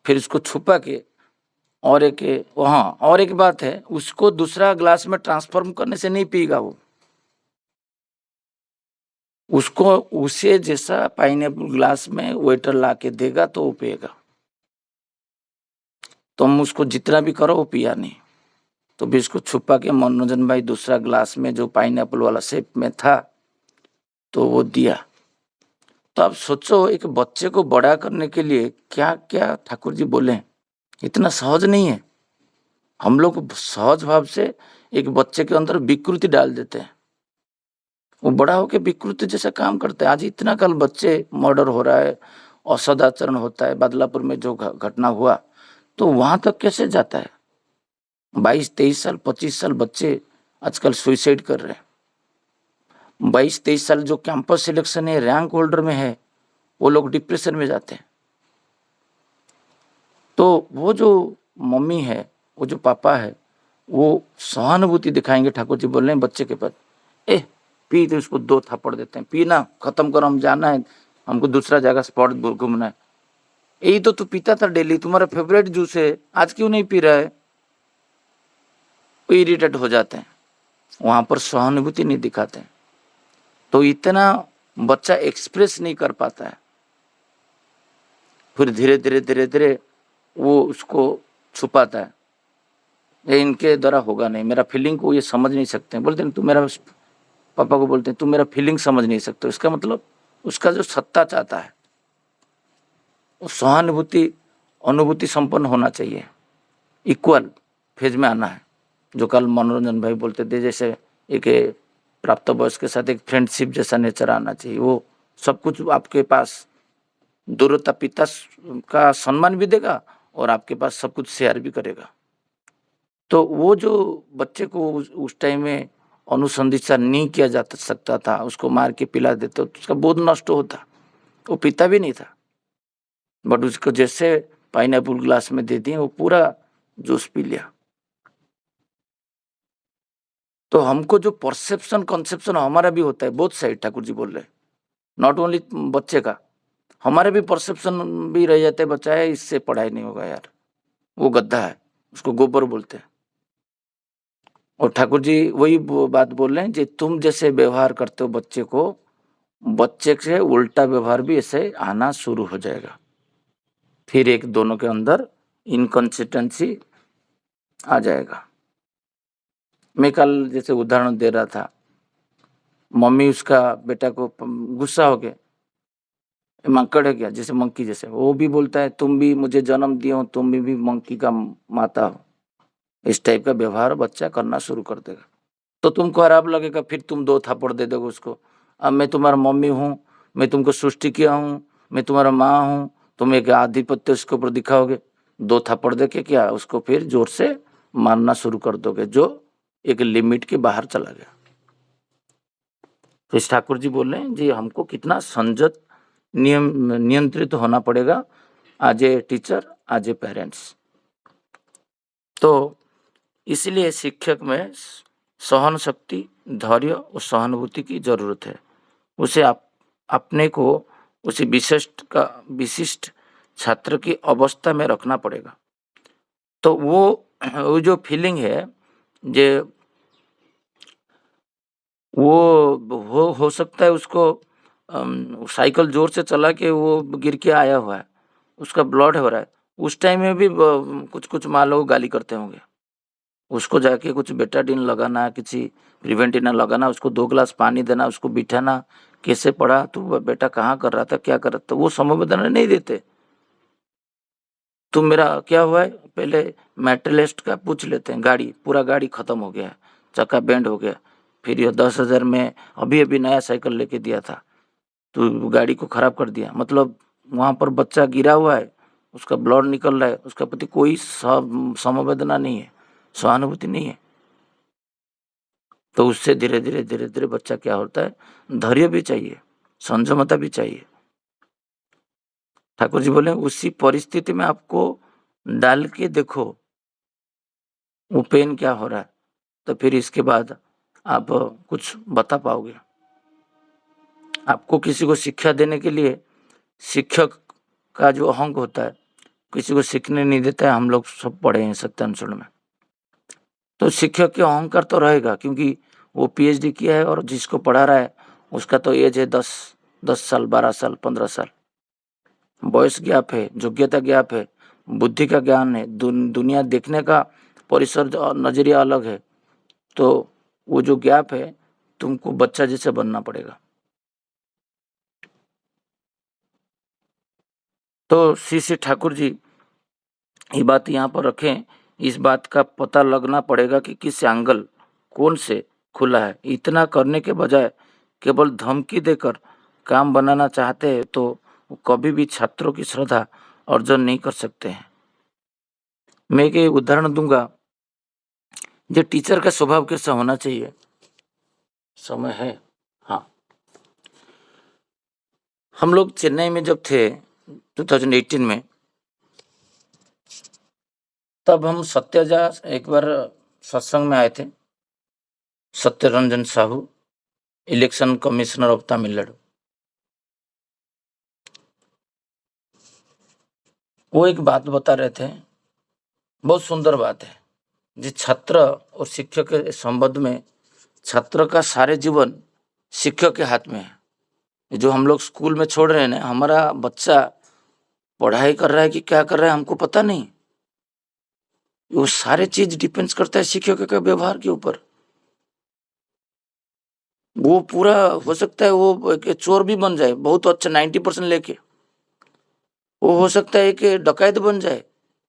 फिर इसको छुपा के, और एक वहाँ और एक बात है, उसको दूसरा ग्लास में ट्रांसफॉर्म करने से नहीं पिएगा वो, उसको उसे जैसा पाइनएप्पल ग्लास में वेटर ला के देगा तो वो पिएगा। तो हम उसको जितना भी करो वो पिया नहीं, तो भी इसको छुपा के मनोरंजन भाई दूसरा ग्लास में जो पाइनएप्पल वाला शेप में था तो वो दिया। तो आप सोचो एक बच्चे को बड़ा करने के लिए क्या क्या ठाकुर जी बोले, इतना सहज नहीं है। हम लोग सहज भाव से एक बच्चे के अंदर विकृति डाल देते हैं, वो बड़ा होकर विकृति जैसा काम करते हैं। आज इतना कल बच्चे मर्डर हो रहा है, असदाचरण होता है, बदलापुर में जो घटना हुआ, तो वहां तक कैसे जाता है। 22-23 साल 25 साल बच्चे आजकल सुइसाइड कर रहे हैं। 22-23 साल जो कैंपस सिलेक्शन है, रैंक होल्डर में है, वो लोग डिप्रेशन में जाते हैं। तो वो जो मम्मी है, वो जो पापा है, वो सहानुभूति दिखाएंगे। ठाकुर जी बोल रहे हैं बच्चे के पास, ए पी, तो उसको 2 थप्पड़ देते हैं, पीना खत्म करो, हम जाना है, हमको दूसरा जगह स्पॉट घूमना है। यही तो तू पीता था डेली, तुम्हारा फेवरेट जूस है, आज क्यों नहीं पी रहा है? वो इरिटेट हो जाते हैं, वहां पर सहानुभूति नहीं दिखाते हैं, तो इतना बच्चा एक्सप्रेस नहीं कर पाता है। फिर धीरे धीरे धीरे धीरे वो उसको छुपाता है, ये इनके द्वारा होगा नहीं, मेरा फीलिंग को ये समझ नहीं सकते हैं। बोलते हैं तू मेरा, पापा को बोलते हैं तू मेरा फीलिंग समझ नहीं सकते। इसका मतलब उसका जो सत्ता चाहता है, वो सहानुभूति अनुभूति संपन्न होना चाहिए, इक्वल फेज में आना है। जो कल मनोरंजन भाई बोलते थे, जैसे एक प्राप्त वयस्क के साथ एक फ्रेंडशिप जैसा नेचर आना चाहिए। वो सब कुछ आपके पास दूरता पिता का सम्मान भी देगा और आपके पास सब कुछ शेयर भी करेगा। तो वो जो बच्चे को उस टाइम में अनुसंधित्सा नहीं किया जा सकता था, उसको मार के पिला देते तो उसका बोध नष्ट होता, वो पीता भी नहीं था। बट उसको जैसे पाइनएप्पल ग्लास में दे दिए, वो पूरा जूस पी लिया। तो हमको जो परसेप्शन कंसेप्शन हमारा भी होता है, बोथ साइड ठाकुर जी बोल रहे हैं, नॉट ओनली बच्चे का, हमारे भी परसेप्शन भी रह जाते हैं, बच्चा है इससे पढ़ाई नहीं होगा यार, वो गद्दा है, उसको गोबर बोलते हैं। और ठाकुर जी वही बात बोल रहे हैं, कि तुम जैसे व्यवहार करते हो बच्चे को, बच्चे से उल्टा व्यवहार भी ऐसे आना शुरू हो जाएगा। फिर एक दोनों के अंदर इनकंसिस्टेंसी आ जाएगा। मैं कल जैसे उदाहरण दे रहा था, मम्मी उसका बेटा को गुस्सा हो गया, मक्कड़ है क्या, जैसे मंकी जैसे, वो भी बोलता है तुम भी मुझे जन्म दिए हो, तुम भी मंकी का माता हो। इस टाइप का व्यवहार बच्चा करना शुरू कर देगा, तो तुमको खराब लगेगा, फिर तुम 2 थप्पड़ दे दोगे उसको। अब मैं तुम्हारा मम्मी हूँ, मैं तुमको सृष्टि किया हूँ, मैं तुम्हारा माँ हूँ, तुम एक आधिपत्य उसके ऊपर दिखाओगे, 2 थप्पड़ दे के क्या उसको फिर जोर से मारना शुरू कर दोगे, जो एक लिमिट के बाहर चला गया। तो ठाकुर जी बोल रहे हैं जी हमको कितना संयत नियंत्रित होना पड़ेगा, as a teacher, as a parents. तो इसलिए शिक्षक में सहन शक्ति, धैर्य और सहानुभूति की जरूरत है। उसे अपने को उसी विशिष्ट छात्र की अवस्था में रखना पड़ेगा। तो वो जो फीलिंग है, जे वो हो सकता है उसको साइकिल जोर से चला के वो गिर के आया हुआ है, उसका ब्लड हो रहा है, उस टाइम में भी कुछ माँ लोग गाली करते होंगे। उसको जाके कुछ बेटाडीन लगाना, किसी प्रिवेंटिव लगाना, उसको 2 गिलास पानी देना, उसको बिठाना, कैसे पढ़ा तू बेटा, कहाँ कर रहा था, क्या कर रहा था, वो संवेदना नहीं देते। तुम मेरा क्या हुआ है, पहले मेटलिस्ट का पूछ लेते हैं, गाड़ी पूरा गाड़ी खत्म हो गया, चक्का बेंड हो गया, फिर ये 10,000 में अभी नया साइकिल लेके दिया था, तो गाड़ी को खराब कर दिया। मतलब वहाँ पर बच्चा गिरा हुआ है, उसका ब्लड निकल रहा है, उसका प्रति कोई समवेदना नहीं है, सहानुभूति नहीं है। तो उससे धीरे धीरे बच्चा क्या होता है, धैर्य भी चाहिए, संयमता भी चाहिए। ठाकुर जी बोले उसी परिस्थिति में आपको डाल के देखो वो पेन क्या हो रहा है, तो फिर इसके बाद आप कुछ बता पाओगे। आपको किसी को शिक्षा देने के लिए शिक्षक का जो अहंग होता है, किसी को सीखने नहीं देता है। हम लोग सब पढ़े हैं सत्यानुसरण में, तो शिक्षक के अहंकार तो रहेगा, क्योंकि वो पीएचडी किया है और जिसको पढ़ा रहा है उसका तो एज है 10 साल, 12 साल, 15 साल। बॉयस गैप है, योग्यता गैप है, बुद्धि का ज्ञान है, दुनिया देखने का परिसर नजरिया अलग है। तो वो जो गैप है, तुमको बच्चा जैसे बनना पड़ेगा। तो श्री ठाकुर जी ये बात यहाँ पर रखें, इस बात का पता लगना पड़ेगा कि किस एंगल कौन से खुला है। इतना करने के बजाय केवल धमकी देकर काम बनाना चाहते हैं तो कभी भी छात्रों की श्रद्धा अर्जन नहीं कर सकते हैं। मैं एक उदाहरण दूंगा, जो टीचर का स्वभाव कैसा होना चाहिए। समय है, हाँ। हम लोग चेन्नई में जब थे 2018 में, तब हम सत्यजा एक बार सत्संग में आए थे, Satyaranjan Sahu, election commissioner of Tamil Nadu. वो एक बात बता रहे थे, बहुत सुंदर बात है, जी छात्र और शिक्षक के संबंध में छात्र का सारे जीवन शिक्षक के हाथ में है। जो हम लोग स्कूल में छोड़ रहे हैं ना, हमारा बच्चा पढ़ाई कर रहा है कि क्या कर रहा है हमको पता नहीं, वो सारे चीज डिपेंड्स करता है शिक्षक के व्यवहार के ऊपर। वो पूरा हो सकता है वो एक चोर भी बन जाए बहुत अच्छा 90% लेके, वो हो सकता है कि डकैत बन जाए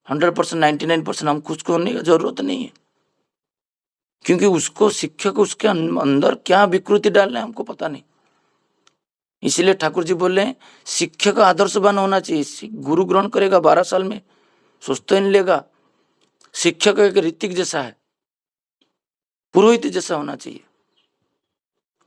100%, 99%, हमको उसको होने की जरूरत नहीं है, क्योंकि उसको शिक्षक उसके अंदर क्या विकृति डालना है हमको पता नहीं। इसीलिए ठाकुर जी बोले शिक्षक आदर्शवान होना चाहिए। गुरु ग्रहण करेगा 12 साल में, सोच तो नहीं लेगा। शिक्षक एक ऋतिक जैसा है, पुरोहित जैसा होना चाहिए,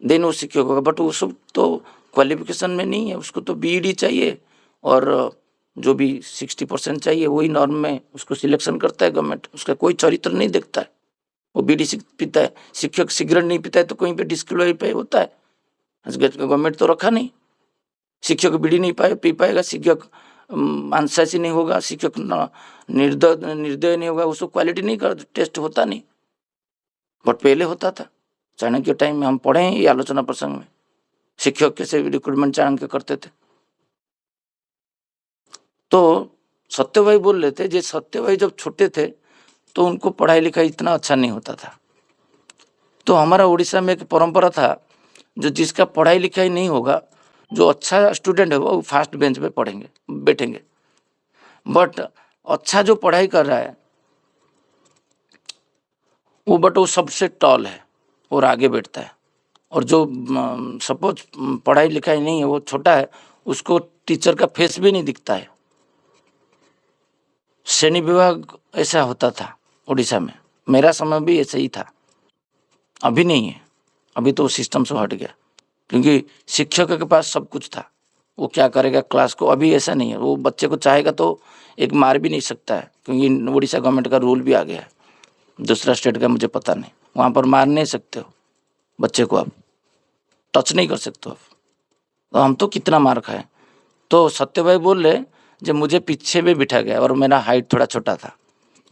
देन वो शिक्षक होगा। बट वो सब तो क्वालिफिकेशन में नहीं है, उसको तो बीईडी चाहिए और जो भी 60% चाहिए वही नॉर्म में उसको सिलेक्शन करता है गवर्नमेंट। उसका कोई चरित्र नहीं देखता है। वो बीड़ी पीता है, शिक्षक सिगरेट नहीं पीता है तो कहीं पे डिस्क्वालीफाई होता है। गवर्नमेंट तो रखा नहीं, शिक्षक बीड़ी नहीं पी पाएगा, शिक्षक अनुशासी नहीं होगा, शिक्षक निर्दय नहीं होगा, उसको क्वालिटी नहीं कर टेस्ट होता नहीं। बट पहले होता था, चाणक्य टाइम में हम पढ़े हैं ये आलोचना प्रसंग में, शिक्षक कैसे रिक्रूटमेंट चाणक्य करते थे। तो सत्यभाई बोल रहे थे, जे सत्यभाई जब छोटे थे तो उनको पढ़ाई लिखाई इतना अच्छा नहीं होता था। तो हमारा उड़ीसा में एक परंपरा था, जो जिसका पढ़ाई लिखाई नहीं होगा, जो अच्छा स्टूडेंट है वो फर्स्ट बेंच पे पढ़ेंगे बैठेंगे, बट अच्छा जो पढ़ाई कर रहा है वो सबसे टॉल है और आगे बैठता है। और जो सपोज पढ़ाई लिखाई नहीं है, वो छोटा है, उसको टीचर का फेस भी नहीं दिखता है। श्रेणी विभाग ऐसा होता था उड़ीसा में, मेरा समय भी ऐसा ही था। अभी नहीं है, अभी तो सिस्टम से हट गया, क्योंकि शिक्षक के पास सब कुछ था, वो क्या करेगा क्लास को। अभी ऐसा नहीं है, वो बच्चे को चाहेगा तो एक मार भी नहीं सकता है, क्योंकि उड़ीसा गवर्नमेंट का रूल भी आ गया है। दूसरा स्टेट का मुझे पता नहीं, वहाँ पर मार नहीं सकते हो बच्चे को, आप टच नहीं कर सकते हो। तो हम तो कितना मार खाए। तो सत्यभाई बोल रहे जब मुझे पीछे में बिठा गया और मेरा हाइट थोड़ा छोटा था,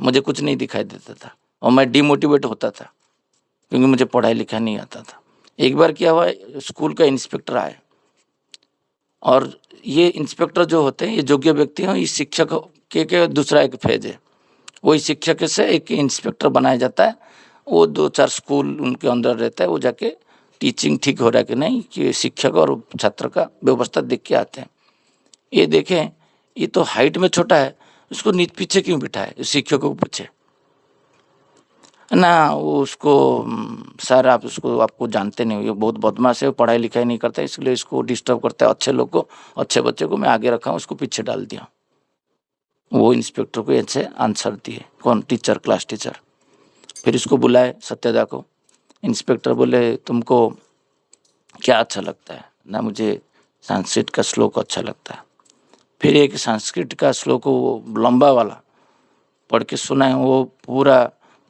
मुझे कुछ नहीं दिखाई देता था और मैं डिमोटिवेट होता था, क्योंकि मुझे पढ़ाई लिखाई नहीं आता था। एक बार क्या हुआ, स्कूल का इंस्पेक्टर आया, और ये इंस्पेक्टर जो होते हैं ये योग्य व्यक्ति हैं, इस शिक्षक के दूसरा एक फेज है, वही शिक्षक से एक इंस्पेक्टर बनाया जाता है। वो 2-4 स्कूल उनके अंदर रहता है, वो जाके टीचिंग ठीक हो रहा है कि नहीं, कि शिक्षक और छात्र का व्यवस्था देख के आते हैं। ये देखें ये तो हाइट में छोटा है, उसको नीचे पीछे क्यों बिठाए, शिक्षक को पूछे ना। वो उसको सर आप उसको आपको जानते नहीं हो, ये बहुत बदमाश है, पढ़ाई लिखाई नहीं करता, इसलिए इसको डिस्टर्ब करता है। अच्छे लोग को, अच्छे बच्चे को मैं आगे रखा हूँ, उसको पीछे डाल दिया। वो इंस्पेक्टर को ऐसे आंसर दिए, कौन, टीचर, क्लास टीचर। फिर इसको बुलाए सत्यदा को। इंस्पेक्टर बोले तुमको क्या अच्छा लगता है ना, मुझे संस्कृत का श्लोक अच्छा लगता है। फिर एक संस्कृत का श्लोक वो लंबा वाला पढ़ के सुनाए, वो पूरा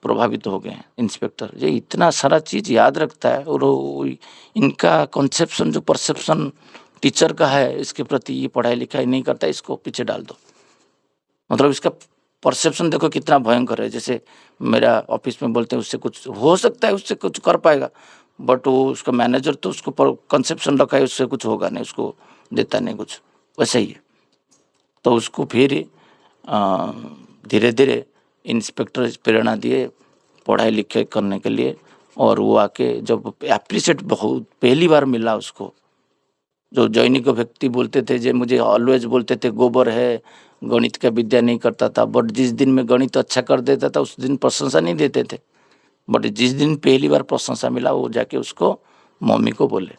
प्रभावित हो गए इंस्पेक्टर। ये इतना सारा चीज़ याद रखता है, और इनका कॉन्सेप्शन जो परसेप्शन टीचर का है इसके प्रति, ये पढ़ाई लिखाई नहीं करता, इसको पीछे डाल दो। मतलब इसका परसेप्शन देखो कितना भयंकर है। जैसे मेरा ऑफिस में बोलते हैं उससे कुछ हो सकता है, उससे कुछ कर पाएगा, बट वो उसका मैनेजर तो उसको कंसेप्शन रखा है उससे कुछ होगा नहीं, उसको देता नहीं कुछ, वैसे ही है। तो उसको फिर धीरे धीरे इंस्पेक्टर प्रेरणा दिए पढ़ाई लिखाई करने के लिए। और वो आके जब अप्रिशिएट बहुत पहली बार मिला उसको, जो जैनिक व्यक्ति बोलते थे, जो मुझे ऑलवेज बोलते थे गोबर है, गणित का विद्या नहीं करता था, बट जिस दिन में गणित अच्छा कर देता था उस दिन प्रशंसा नहीं देते थे, बट जिस दिन पहली बार प्रशंसा मिला वो जाके उसको मम्मी को बोले,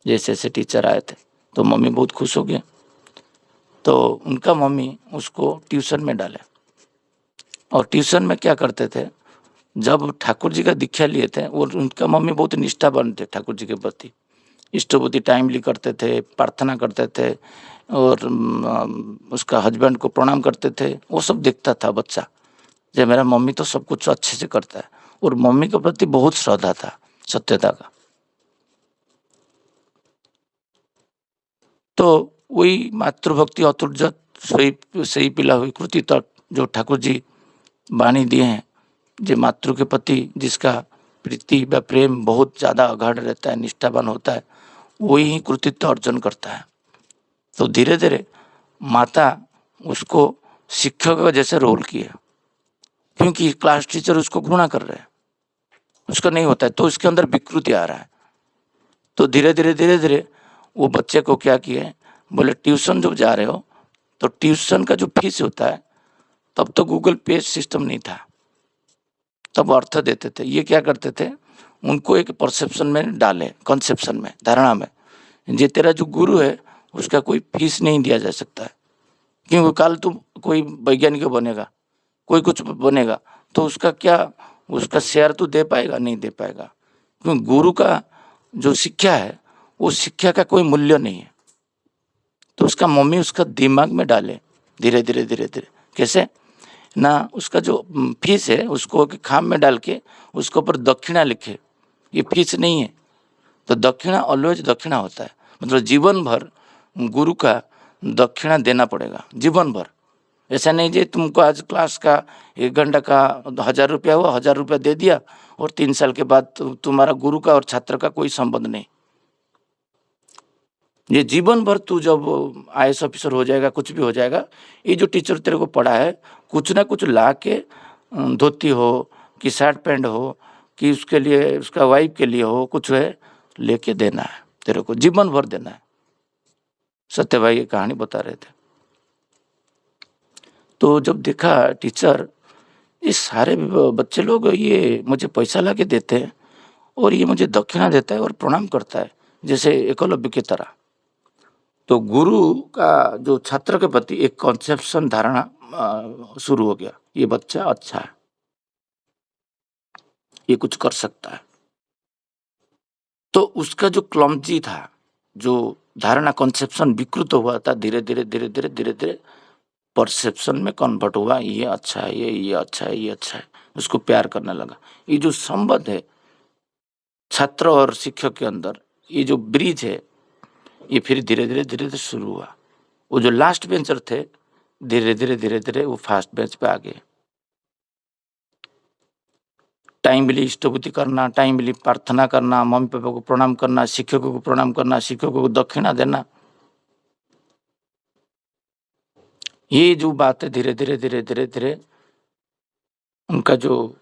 जैसे ऐसे टीचर आए थे। तो मम्मी बहुत खुश हो गए, तो उनका मम्मी उसको ट्यूशन में डाले। और ट्यूशन में क्या करते थे, जब ठाकुर जी का दीक्षा लिए थे, वो उनका मम्मी बहुत निष्ठावान थे ठाकुर जी के प्रति, इष्टभूति टाइमली करते थे, प्रार्थना करते थे, और उसका हस्बैंड को प्रणाम करते थे, वो सब देखता था बच्चा। जो मेरा मम्मी तो सब कुछ अच्छे से करता है, और मम्मी के प्रति बहुत श्रद्धा था, सत्यता का। तो वही मातृभक्ति अतुर्जत सही पिला हुई कृति तट जो ठाकुर जी बाणी दिए हैं, जो मातृ के प्रति जिसका प्रीति व प्रेम बहुत ज़्यादा अगाढ़ रहता है, निष्ठावान होता है, वही ही कृतित्व अर्जन करता है। तो धीरे धीरे माता उसको शिक्षक का जैसे रोल किया, क्योंकि क्लास टीचर उसको घृणा कर रहे हैं, उसका नहीं होता है, तो उसके अंदर विकृति आ रहा है। तो धीरे धीरे वो बच्चे को क्या किए, बोले ट्यूशन जब जा रहे हो तो ट्यूशन का जो फीस होता है, तब तो गूगल पे सिस्टम नहीं था, तब अर्थ देते थे। ये क्या करते थे, उनको एक परसेप्शन में डाले, कंसेप्शन में, धारणा में, ये तेरा जो गुरु है उसका कोई फीस नहीं दिया जा सकता है, क्योंकि कल तुम कोई वैज्ञानिक बनेगा, कोई कुछ बनेगा, तो उसका क्या, उसका शेयर तो दे पाएगा, नहीं दे पाएगा, क्योंकि गुरु का जो शिक्षा है वो शिक्षा का कोई मूल्य नहीं है। तो उसका मम्मी उसका दिमाग में डाले धीरे धीरे कैसे ना, उसका जो फीस है उसको खाम में डाल के उसके ऊपर दक्षिणा लिखे, ये फीस नहीं है। तो दक्षिणा ऑलवेज दक्षिणा होता है, मतलब जीवन भर गुरु का दक्षिणा देना पड़ेगा, जीवन भर। ऐसा नहीं जी तुमको आज क्लास का 1 घंटा का 1000 रुपया हुआ, 1000 रुपया दे दिया, और 3 साल के बाद तुम्हारा गुरु का और छात्र का कोई संबंध नहीं। ये जीवन भर तू जब IAS ऑफिसर हो जाएगा, कुछ भी हो जाएगा, ये जो टीचर तेरे को पढ़ा है, कुछ ना कुछ ला के धोती हो कि शर्ट पैंट हो कि उसके लिए, उसका वाइफ के लिए हो, कुछ है लेके देना है, तेरे को जीवन भर देना है। सत्य भाई ये कहानी बता रहे थे। तो जब देखा टीचर, ये सारे बच्चे लोग ये मुझे पैसा ला के देते हैं और ये मुझे दक्षिणा देता है और प्रणाम करता है जैसे एकलव्य की तरह। तो गुरु का जो छात्र के प्रति एक कॉन्सेप्शन, धारणा शुरू हो गया, ये बच्चा अच्छा है, ये कुछ कर सकता है। तो उसका जो क्लमजी था, जो धारणा कॉन्सेप्शन विकृत हुआ था, धीरे धीरे परसेप्शन में कन्वर्ट हुआ, ये अच्छा है, ये अच्छा है, ये अच्छा है, उसको प्यार करने लगा। ये जो संबंध है छात्र और शिक्षक के अंदर, ये जो ब्रिज है, ये फिर धीरे धीरे शुरू हुआ। वो जो लास्ट बेंचर थे, धीरे धीरे वो फास्ट बेंच पे आ गए। टाइमली स्तुति करना, टाइमली प्रार्थना करना, मम्मी पापा को प्रणाम करना, शिक्षकों को प्रणाम करना, शिक्षकों को दक्षिणा देना, ये जो बात है धीरे धीरे उनका जो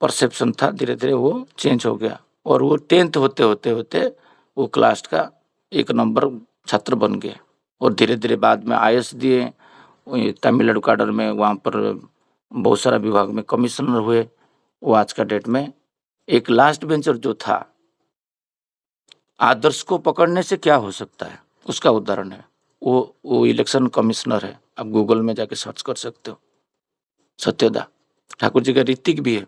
परसेप्शन था धीरे धीरे वो चेंज हो गया, और वो 10th होते वो क्लास का 1 नंबर छात्र बन गए। और धीरे धीरे बाद में IAS दिए, तमिलनाडु कैडर में, वहाँ पर बहुत सारा विभाग में कमिश्नर हुए। वो आज का डेट में एक लास्ट बेंचर जो था, आदर्श को पकड़ने से क्या हो सकता है उसका उदाहरण है। वो इलेक्शन कमिश्नर है, आप गूगल में जाके सर्च कर सकते हो। सत्यदा ठाकुर जी का ऋतिक भी है,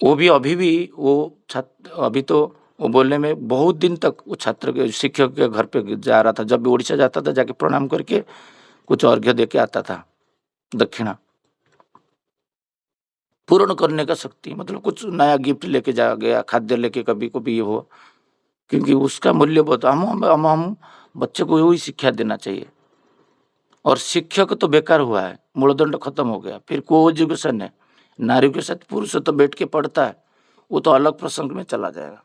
वो भी अभी भी वो छात्र, अभी तो वो बोलने में बहुत दिन तक वो छात्र के शिक्षक के घर पे जा रहा था, जब भी उड़ीसा जाता था जाके प्रणाम करके कुछ अर्घ्य दे के आता था, दक्षिणा पूर्ण करने का शक्ति, मतलब कुछ नया गिफ्ट लेके जा गया, खाद्य लेके कभी कभी ये हो, क्योंकि उसका मूल्य बहुत। हम बच्चे को वही शिक्षा देना चाहिए। और शिक्षक तो बेकार हुआ है, मूलदंड खत्म हो गया, फिर को एजुकेशन है, नारियों के साथ पुरुष तो बैठ के पढ़ता है, वो तो अलग प्रसंग में चला जाएगा।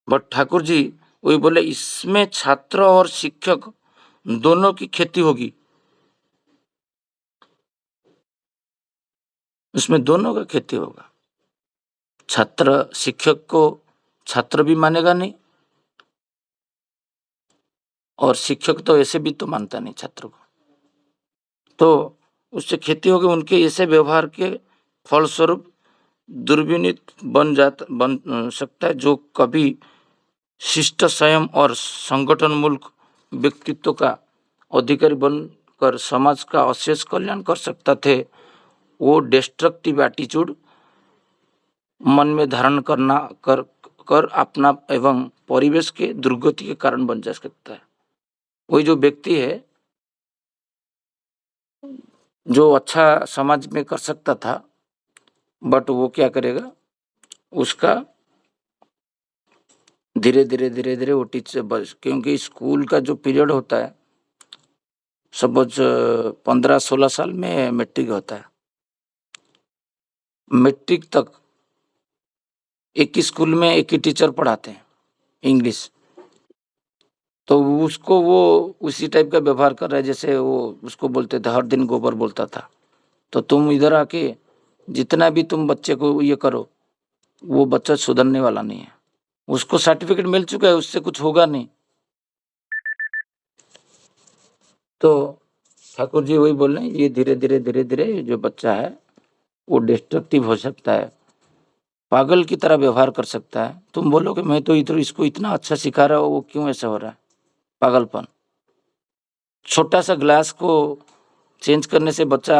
बट ठाकुर जी वही बोले, इसमें छात्र और शिक्षक दोनों की खेती होगी, इसमें दोनों का खेती होगा। छात्र शिक्षक को छात्र भी मानेगा नहीं, और शिक्षक तो ऐसे भी तो मानता नहीं छात्र को, तो उससे खेती होगी। उनके ऐसे व्यवहार के फलस्वरूप दुर्विनीत बन सकता है, जो कभी शिष्ट संयम और संगठन मूलक व्यक्तित्व का अधिकारी बनकर समाज का अशेष कल्याण कर सकता थे, वो डिस्ट्रक्टिव एटीट्यूड मन में धारण कर अपना एवं परिवेश के दुर्गति के कारण बन जा सकता है। वही जो व्यक्ति है जो अच्छा समाज में कर सकता था, बट वो क्या करेगा, उसका धीरे धीरे वो टीचर बस, क्योंकि स्कूल का जो पीरियड होता है, सपोज 15-16 साल में मैट्रिक होता है। मैट्रिक तक एक ही स्कूल में एक ही टीचर पढ़ाते हैं इंग्लिश, तो उसको वो उसी टाइप का व्यवहार कर रहा है जैसे वो उसको बोलते थे, हर दिन गोबर बोलता था। तो तुम इधर आके जितना भी तुम बच्चे को ये करो, वो बच्चा सुधरने वाला नहीं है। उसको सर्टिफिकेट मिल चुका है, उससे कुछ होगा नहीं। तो ठाकुर जी वही बोल रहे हैं, ये धीरे धीरे जो बच्चा है वो डिस्ट्रक्टिव हो सकता है, पागल की तरह व्यवहार कर सकता है। तुम बोलोगे मैं तो इधर इसको इतना अच्छा सिखा रहा हूँ, वो क्यों ऐसा हो रहा है? पागलपन। छोटा सा ग्लास को चेंज करने से बच्चा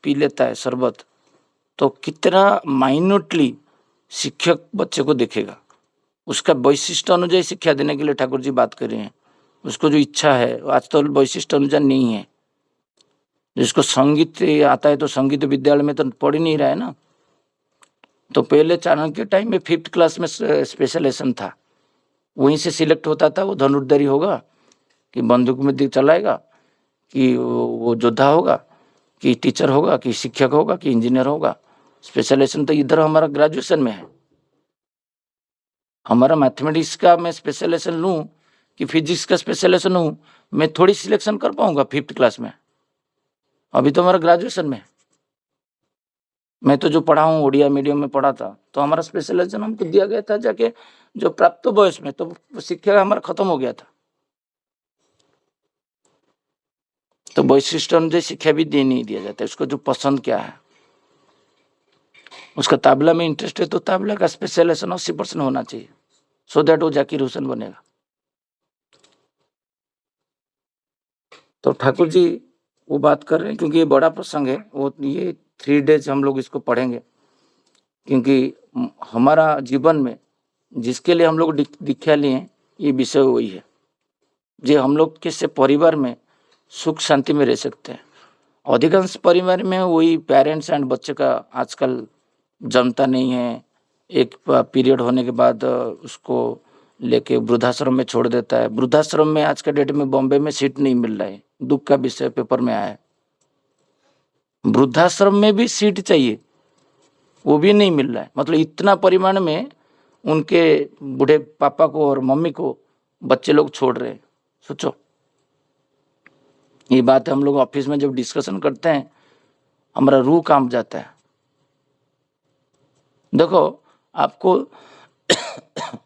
पी लेता है शरबत, तो कितना माइन्यूटली शिक्षक बच्चे को देखेगा। उसका वैशिष्ट अनुযাयी शिक्षा देने के लिए ठाकुर जी बात कर रहे हैं। उसको जो इच्छा है आज तो वैशिष्ट अनुसार नहीं है। जिसको संगीत आता है तो संगीत विद्यालय में तो पढ़ ही नहीं रहा है ना। तो पहले चाणक्य के टाइम में 5th क्लास में स्पेशलाइजेशन था, वहीं से सिलेक्ट होता था। वो धनुर्धरी होगा कि बंदूक में चलाएगा, कि वो योद्धा होगा, कि टीचर होगा, कि शिक्षक होगा, कि इंजीनियर होगा। स्पेशलाइजेशन तो इधर हमारा ग्रेजुएशन में है। हमारा मैथमेटिक्स का मैं स्पेशलाइजेशन लूँ कि फिजिक्स का स्पेशलाइजेशन लूँ, मैं थोड़ी सिलेक्शन कर पाऊंगा 5th क्लास में। अभी तो हमारा ग्रेजुएशन में है। मैं तो जो पढ़ा हूँ ओडिया मीडियम में पढ़ा था, तो हमारा स्पेशलाइजेशन हमको दिया गया था जाके जो प्राप्त वयस में, तो शिक्षा हमारा खत्म हो गया था। तो वैशिष्ट अनुযাयी शिक्षा भी दे नहीं दिया जाता है। उसको जो पसंद क्या है, उसका तबला में इंटरेस्ट है तो तबला का स्पेशलाइजेशन 80% होना चाहिए, सो दैट वो जाकिर हुसैन बनेगा। तो ठाकुर जी वो बात कर रहे हैं, क्योंकि ये बड़ा प्रसंग है। वो ये 3 डेज हम लोग इसको पढ़ेंगे, क्योंकि हमारा जीवन में जिसके लिए हम लोग दीक्षा लिए, ये विषय वही है जो हम लोग कैसे परिवार में सुख शांति में रह सकते हैं। अधिकांश परिवार में वही पेरेंट्स एंड बच्चे का आजकल जमता नहीं है। एक पीरियड होने के बाद उसको लेके वृद्धाश्रम में छोड़ देता है। वृद्धाश्रम में आज के डेट में बॉम्बे में सीट नहीं मिल रहा है, दुख का विषय पेपर में आया है। वृद्धाश्रम में भी सीट चाहिए, वो भी नहीं मिल रहा है। मतलब इतना परिमाण में उनके बूढ़े पापा को और मम्मी को बच्चे लोग छोड़ रहे हैं। सोचो, ये बात हम लोग ऑफिस में जब डिस्कशन करते हैं, हमारा रूह कांप जाता है। देखो आपको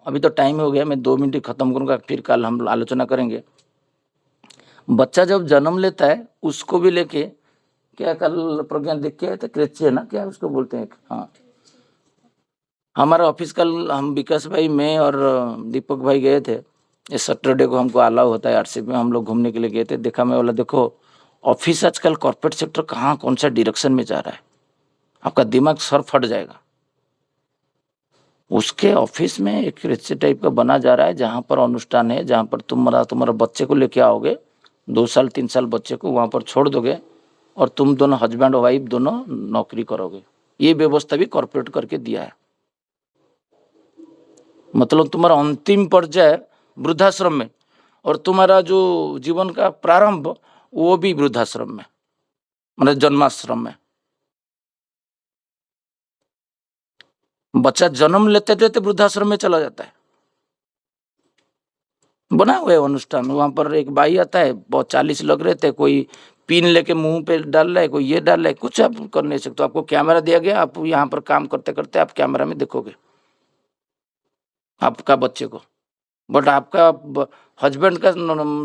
अभी तो टाइम हो गया, मैं 2 मिनट खत्म करूंगा, फिर कल हम आलोचना करेंगे। बच्चा जब जन्म लेता है उसको भी लेके, क्या कल प्रज्ञान देख के आए थे, क्रेचे ना, क्या उसको बोलते हैं, हाँ, हमारा ऑफिस कल हम विकास भाई, मैं और दीपक भाई गए थे। इस सैटरडे को हमको अलाउ होता है आरसीबी में, हम लोग घूमने के लिए गए थे। देखा मैं बोला, देखो ऑफिस आजकल कॉर्पोरेट सेक्टर कहाँ कौन सा डायरेक्शन में जा रहा है, आपका दिमाग सर फट जाएगा। उसके ऑफिस में एक रिक्शे टाइप का बना जा रहा है, जहाँ पर अनुष्ठान है, जहाँ पर तुम्हारा बच्चे को लेके आओगे, 2 साल 3 साल बच्चे को वहाँ पर छोड़ दोगे और तुम दोनों हस्बैंड और वाइफ दोनों नौकरी करोगे। ये व्यवस्था भी कॉर्पोरेट करके दिया है। मतलब तुम्हारा अंतिम पर्याय वृद्धाश्रम में, और तुम्हारा जो जीवन का प्रारंभ वो भी वृद्धाश्रम में, मतलब जन्माश्रम में। बच्चा जन्म लेते लेते वृद्धाश्रम में चला जाता है। बना हुआ है अनुष्ठान, वहां पर एक भाई आता है, बहुत 40 लोग रहते हैं, कोई पिन लेके मुंह पे डाल रहा है, कोई ये डाल रहा है, कुछ आप कर नहीं सकते। आपको कैमरा दिया गया, आप यहाँ पर काम करते करते आप कैमरा में देखोगे आपका बच्चे को। बट आपका हस्बैंड का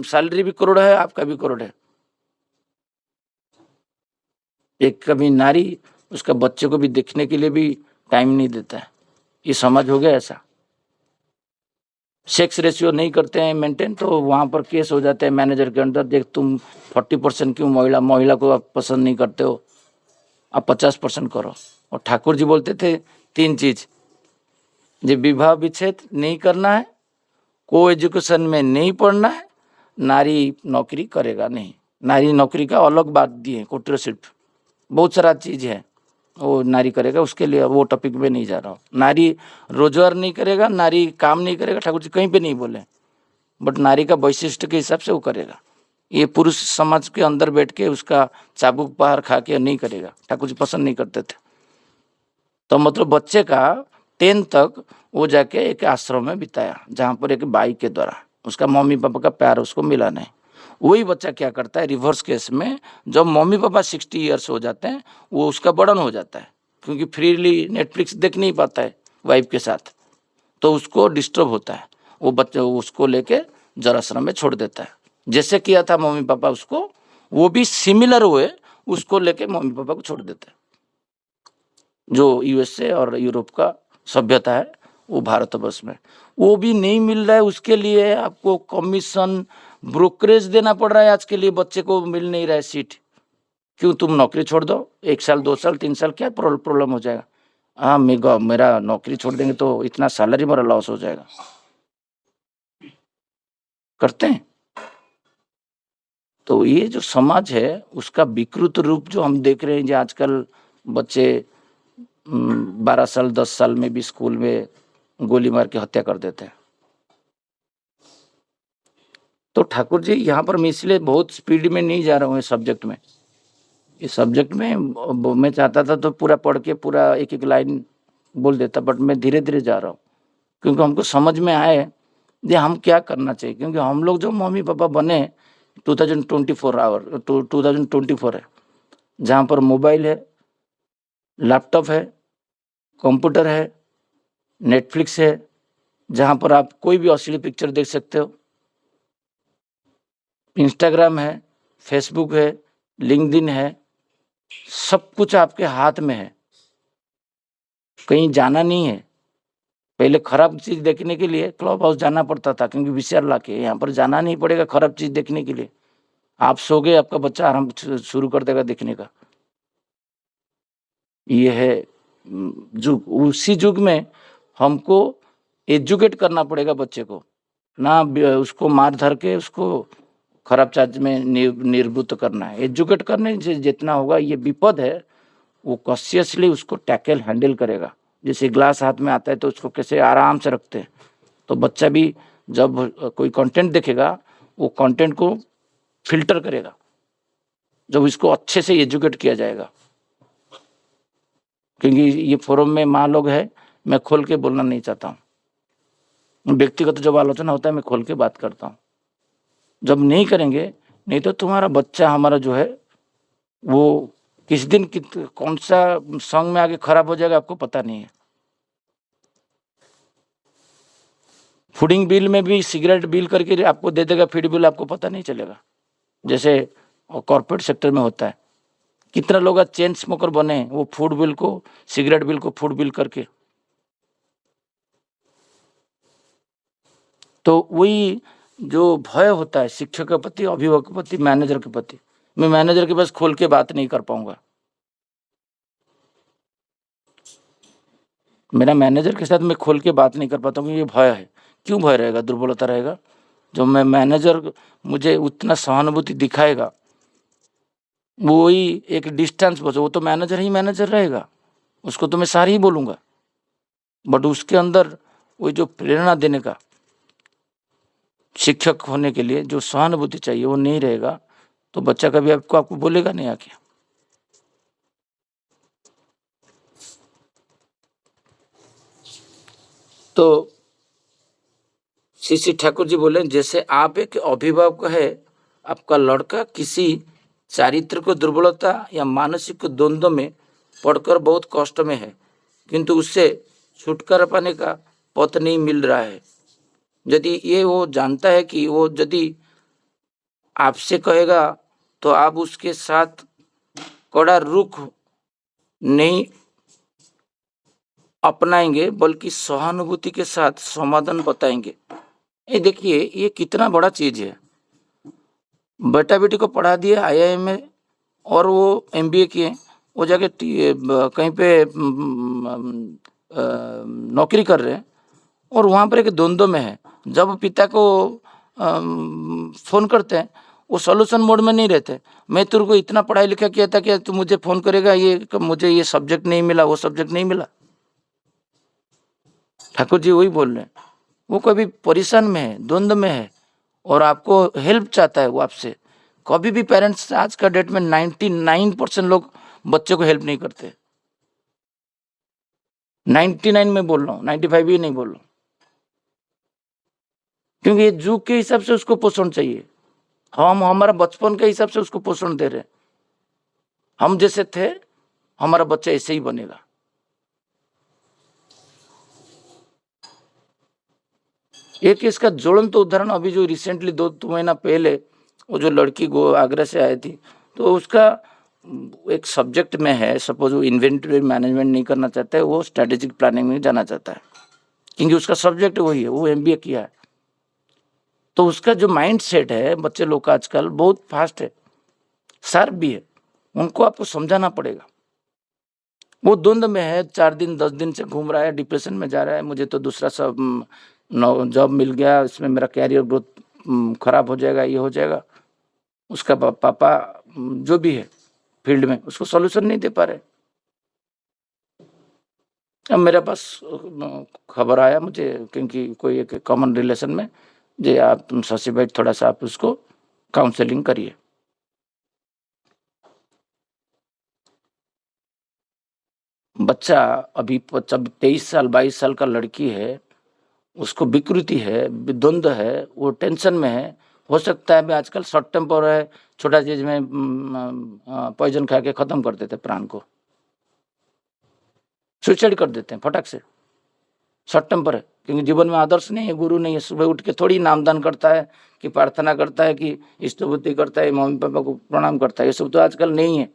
सैलरी भी करोड़ है, आपका भी करोड़ है। एक कभी नारी उसका बच्चे को भी देखने के लिए भी टाइम नहीं देता है। ये समाज हो गया ऐसा। सेक्स रेशियो नहीं करते हैं मेंटेन, तो वहाँ पर केस हो जाते हैं मैनेजर के अंदर, देख तुम 40% क्यों महिला को आप पसंद नहीं करते हो, आप 50% करो। और ठाकुर जी बोलते थे 3 चीज, जो विवाह विच्छेद नहीं करना है, को एजुकेशन में नहीं पढ़ना है, नारी नौकरी करेगा नहीं। नारी नौकरी का अलग बात दिए, कोटर शिल्प बहुत सारा चीज़ है वो नारी करेगा, उसके लिए वो टॉपिक में नहीं जा रहा हूँ। नारी रोजगार नहीं करेगा, नारी काम नहीं करेगा, ठाकुर जी कहीं पे नहीं बोले, बट नारी का वैशिष्ट के हिसाब से वो करेगा। ये पुरुष समाज के अंदर बैठ के उसका चाबुक पहाड़ खा के नहीं करेगा, ठाकुर जी पसंद नहीं करते थे। तो मतलब बच्चे का 10 तक वो जाके एक आश्रम में बिताया, जहाँ पर एक बाई के द्वारा उसका मम्मी पापा का प्यार उसको मिला नहीं। वही बच्चा क्या करता है रिवर्स केस में, जब मम्मी पापा 60 ईयर्स हो जाते हैं, वो उसका बर्डन हो जाता है, क्योंकि फ्रीली नेटफ्लिक्स देख नहीं पाता है वाइफ के साथ, तो उसको डिस्टर्ब होता है। वो बच्चा उसको लेके जर आश्रम में छोड़ देता है, जैसे किया था मम्मी पापा उसको, वो भी सिमिलर हुए, उसको लेके मम्मी पापा को छोड़ देते हैं। जो यूएसए और यूरोप का सभ्यता है वो भारतवर्ष में वो भी नहीं मिल रहा है, उसके लिए आपको कमीशन ब्रोकरेज देना पड़ रहा है। आज के लिए बच्चे को मिल नहीं रहा है सीट, क्यों? तुम नौकरी छोड़ दो, 1 साल 2 साल 3 साल, क्या प्रॉब्लम हो जाएगा? हाँ, मेरा नौकरी छोड़ देंगे तो इतना सैलरी मेरा लॉस हो जाएगा, करते हैं। तो ये जो समाज है उसका विकृत रूप जो हम देख रहे हैं, जो आजकल बच्चे 12 साल 10 साल में भी स्कूल में गोली मार के हत्या कर देते हैं। तो ठाकुर जी यहाँ पर मैं इसलिए बहुत स्पीड में नहीं जा रहा हूँ इस सब्जेक्ट में। इस सब्जेक्ट में मैं चाहता था तो पूरा पढ़ के पूरा एक एक लाइन बोल देता, बट मैं धीरे धीरे जा रहा हूँ, क्योंकि हमको समझ में आए ये हम क्या करना चाहिए। क्योंकि हम लोग जो मम्मी पापा बने 2024 है, जहाँ पर मोबाइल है, लैपटॉप है, कंप्यूटर है, नेटफ्लिक्स है, जहाँ पर आप कोई भी अश्लील पिक्चर देख सकते हो, इंस्टाग्राम है, फेसबुक है, लिंक्डइन है, सब कुछ आपके हाथ में है, कहीं जाना नहीं है। पहले खराब चीज देखने के लिए क्लब हाउस जाना पड़ता था, क्योंकि वीसीआर लाके, यहाँ पर जाना नहीं पड़ेगा खराब चीज देखने के लिए। आप सो गए, आपका बच्चा आराम शुरू कर देगा देखने का। ये है युग। उसी युग में हमको एजुकेट करना पड़ेगा बच्चे को, ना उसको मार धर के उसको खराब चार्ज में निर्वृत्त करना है। एजुकेट करने से जितना होगा, ये विपद है वो कॉन्शियसली उसको टैकल हैंडल करेगा। जैसे ग्लास हाथ में आता है तो उसको कैसे आराम से रखते हैं, तो बच्चा भी जब कोई कंटेंट देखेगा वो कंटेंट को फिल्टर करेगा, जब इसको अच्छे से एजुकेट किया जाएगा। क्योंकि ये फोरम में माँ लोग है, मैं खोल के बोलना नहीं चाहता हूँ। व्यक्तिगत जब आलोचना होता है मैं खोल के बात करता हूँ। जब नहीं करेंगे, नहीं तो तुम्हारा बच्चा हमारा जो है वो किस दिन कौन सा सॉन्ग में आगे खराब हो जाएगा आपको पता नहीं है। फूडिंग बिल में भी सिगरेट बिल करके आपको दे देगा, फीड बिल, आपको पता नहीं चलेगा। जैसे कॉर्पोरेट सेक्टर में होता है, कितना लोग आज चेन स्मोकर बने, वो फूड बिल को, सिगरेट बिल को फूड बिल करके। तो वही जो भय होता है शिक्षक के प्रति, अभिभावक के प्रति, मैनेजर के प्रति, मैं मैनेजर के पास खोल के बात नहीं कर पाऊंगा। मेरा मैनेजर के साथ मैं खोल के बात नहीं कर पाता हूँ, ये भय है। क्यों भय रहेगा? दुर्बलता रहेगा। जो मैं मैनेजर मुझे उतना सहानुभूति दिखाएगा, वही एक डिस्टेंस बचे, वो तो मैनेजर ही मैनेजर रहेगा, उसको तो मैं सारी ही बोलूँगा, बट उसके अंदर वही जो प्रेरणा देने का, शिक्षक होने के लिए जो सहानुभूति चाहिए वो नहीं रहेगा, तो बच्चा कभी आपको बोलेगा नहीं आके। तो श्री ठाकुर जी बोले, जैसे आप एक अभिभावक है, आपका लड़का किसी चारित्र को दुर्बलता या मानसिक द्वंद्व में पड़कर बहुत कष्ट में है, किंतु उससे छुटकारा पाने का पथ नहीं मिल रहा है। यदि ये वो जानता है कि वो यदि आपसे कहेगा तो आप उसके साथ कड़ा रुख नहीं अपनाएंगे, बल्कि सहानुभूति के साथ समाधान बताएंगे। ये देखिए, ये कितना बड़ा चीज है। बेटा बेटी को पढ़ा दिए आईआईएम में और वो एमबीए किए, वो जाके कहीं पे नौकरी कर रहे हैं और वहाँ पर एक द्वंद्व में है। जब पिता को फोन करते हैं, वो सॉल्यूशन मोड में नहीं रहते। मैं तेरे को इतना पढ़ाई लिखा किया था कि तू मुझे फोन करेगा, ये मुझे ये सब्जेक्ट नहीं मिला, वो सब्जेक्ट नहीं मिला। ठाकुर जी वही बोल रहे हैं, वो कभी परेशान में है, द्वंद्व में है और आपको हेल्प चाहता है वो आपसे। कभी भी पेरेंट्स आज का डेट में 99% लोग बच्चे को हेल्प नहीं करते। 99 में बोल रहा हूँ, 95 ही नहीं बोल रहा हूँ, क्योंकि ये जुग के हिसाब से उसको पोषण चाहिए। हम हमारा बचपन के हिसाब से उसको पोषण दे रहे हैं। हम जैसे थे हमारा बच्चा ऐसे ही बनेगा। एक इसका ज्वलंत उदाहरण अभी जो रिसेंटली 2 महीना पहले वो जो लड़की आगरा से आई थी, तो उसका एक सब्जेक्ट में है, सपोज वो इन्वेंटरी मैनेजमेंट नहीं करना चाहता है, वो स्ट्रेटेजिक प्लानिंग में जाना चाहता है, क्योंकि उसका सब्जेक्ट वही है, वो MBA किया है। तो उसका जो माइंड सेट है बच्चे लोग का आजकल बहुत फास्ट है, शार्प भी है, उनको आपको समझाना पड़ेगा। वो द्वंद्व में है, 4 दिन 10 दिन से घूम रहा है, डिप्रेशन में जा रहा है, मुझे तो दूसरा सब जॉब मिल गया, इसमें मेरा कैरियर ग्रोथ खराब हो जाएगा, ये हो जाएगा। उसका पापा जो भी है फील्ड में उसको सॉल्यूशन नहीं दे पा रहे। अब मेरे पास खबर आया मुझे, क्योंकि कोई एक कॉमन रिलेशन में, जे आप शशि भाई थोड़ा सा आप उसको काउंसलिंग करिए। बच्चा अभी 23 साल 22 साल का लड़की है, उसको विकृति है, द्वंद्व है, वो टेंशन में है। हो सकता है आजकल शॉर्ट टेम्पर है, छोटा चीज में पॉइजन खा के खत्म कर देते प्राण को, सुसाइड कर देते हैं फटाक से। शॉर्ट टेम्पर है, क्योंकि जीवन में आदर्श नहीं है, गुरु नहीं है। सुबह उठ के थोड़ी नामदान करता है कि प्रार्थना करता है कि इष्टभूति करता है, मम्मी पापा को प्रणाम करता है, ये सब तो आजकल नहीं है।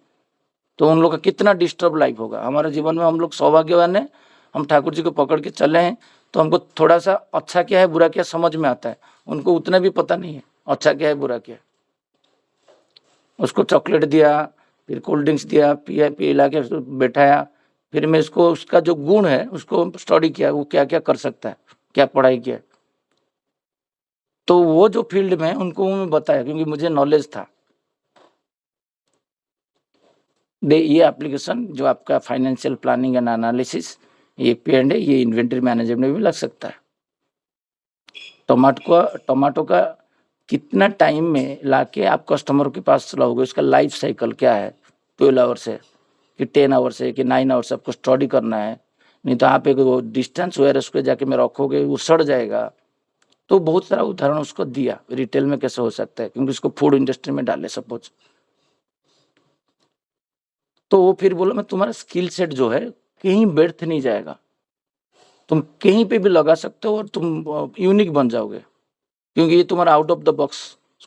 तो उन लोग का कितना डिस्टर्ब लाइफ होगा। हमारे जीवन में हम लोग सौभाग्यवान है, हम ठाकुर जी को पकड़ के चले हैं, तो हमको थोड़ा सा अच्छा क्या है बुरा क्या समझ में आता है। उनको उतना भी पता नहीं है अच्छा क्या है बुरा क्या है। उसको चॉकलेट दिया, फिर कोल्ड ड्रिंक्स दिया, पिला के बैठाया, फिर मैं इसको उसका जो गुण है उसको स्टडी किया, वो क्या क्या कर सकता है, क्या पढ़ाई किया। तो वो जो फील्ड में उनको मैं बताया, क्योंकि मुझे नॉलेज था। ये एप्लीकेशन जो आपका फाइनेंशियल प्लानिंग एंड एनालिसिस, ये P&A, ये इन्वेंटरी मैनेजमेंट में भी लग सकता है। टमाटो का कितना टाइम में लाके आप कस्टमर के पास लाओगे, उसका लाइफ साइकिल क्या है, 12 आवर्स है कि 10 आवर्स है कि 9 आवर्स, आपको स्टडी करना है। नहीं तो आप एक डिस्टेंस वेयर उस पर जाके में रखोगे, वो सड़ जाएगा। तो बहुत सारा उदाहरण उसको दिया रिटेल में कैसे हो सकता है, क्योंकि उसको फूड इंडस्ट्री में डाले सपोज। तो वो फिर बोला मैं तुम्हारा स्किल सेट जो है कहीं व्यर्थ नहीं जाएगा, तुम कहीं पे भी लगा सकते हो और तुम यूनिक बन जाओगे, क्योंकि ये तुम्हारा out of the box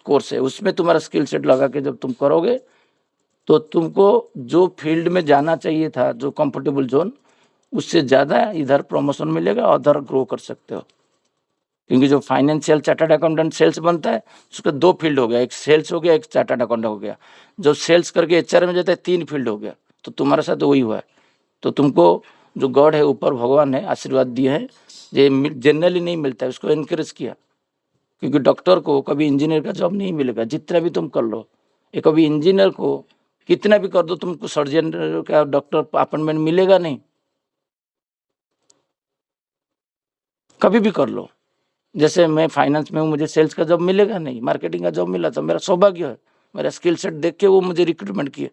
course है। उसमें तुम्हारा स्किल सेट लगा के जब तुम करोगे तो तुमको जो फील्ड में जाना चाहिए था, जो कंफर्टेबल जोन, उससे ज़्यादा इधर प्रमोशन मिलेगा, उधर ग्रो कर सकते हो। क्योंकि जो फाइनेंशियल चार्टर्ड अकाउंटेंट सेल्स बनता है, उसका 2 फील्ड हो गया, एक सेल्स हो गया, एक चार्टर्ड अकाउंटेंट हो गया। जो सेल्स करके HR में जाता है 3 फील्ड हो गया। तो तुम्हारे साथ वही हुआ है। तो तुमको जो गॉड है, ऊपर भगवान है, आशीर्वाद दिए हैं, ये जनरली नहीं मिलता है, उसको इनकरेज किया। क्योंकि डॉक्टर को कभी इंजीनियर का जॉब नहीं मिलेगा, जितना भी तुम कर लो। ये कभी इंजीनियर को कितना भी कर दो, तुमको सर्जन का डॉक्टर अपॉइंटमेंट मिलेगा नहीं, कभी भी कर लो। जैसे मैं फाइनेंस में हूँ, मुझे सेल्स का जॉब मिलेगा नहीं, मार्केटिंग का जॉब मिला तो मेरा सौभाग्य है, मेरा स्किल सेट देख के वो मुझे रिक्रूटमेंट किए।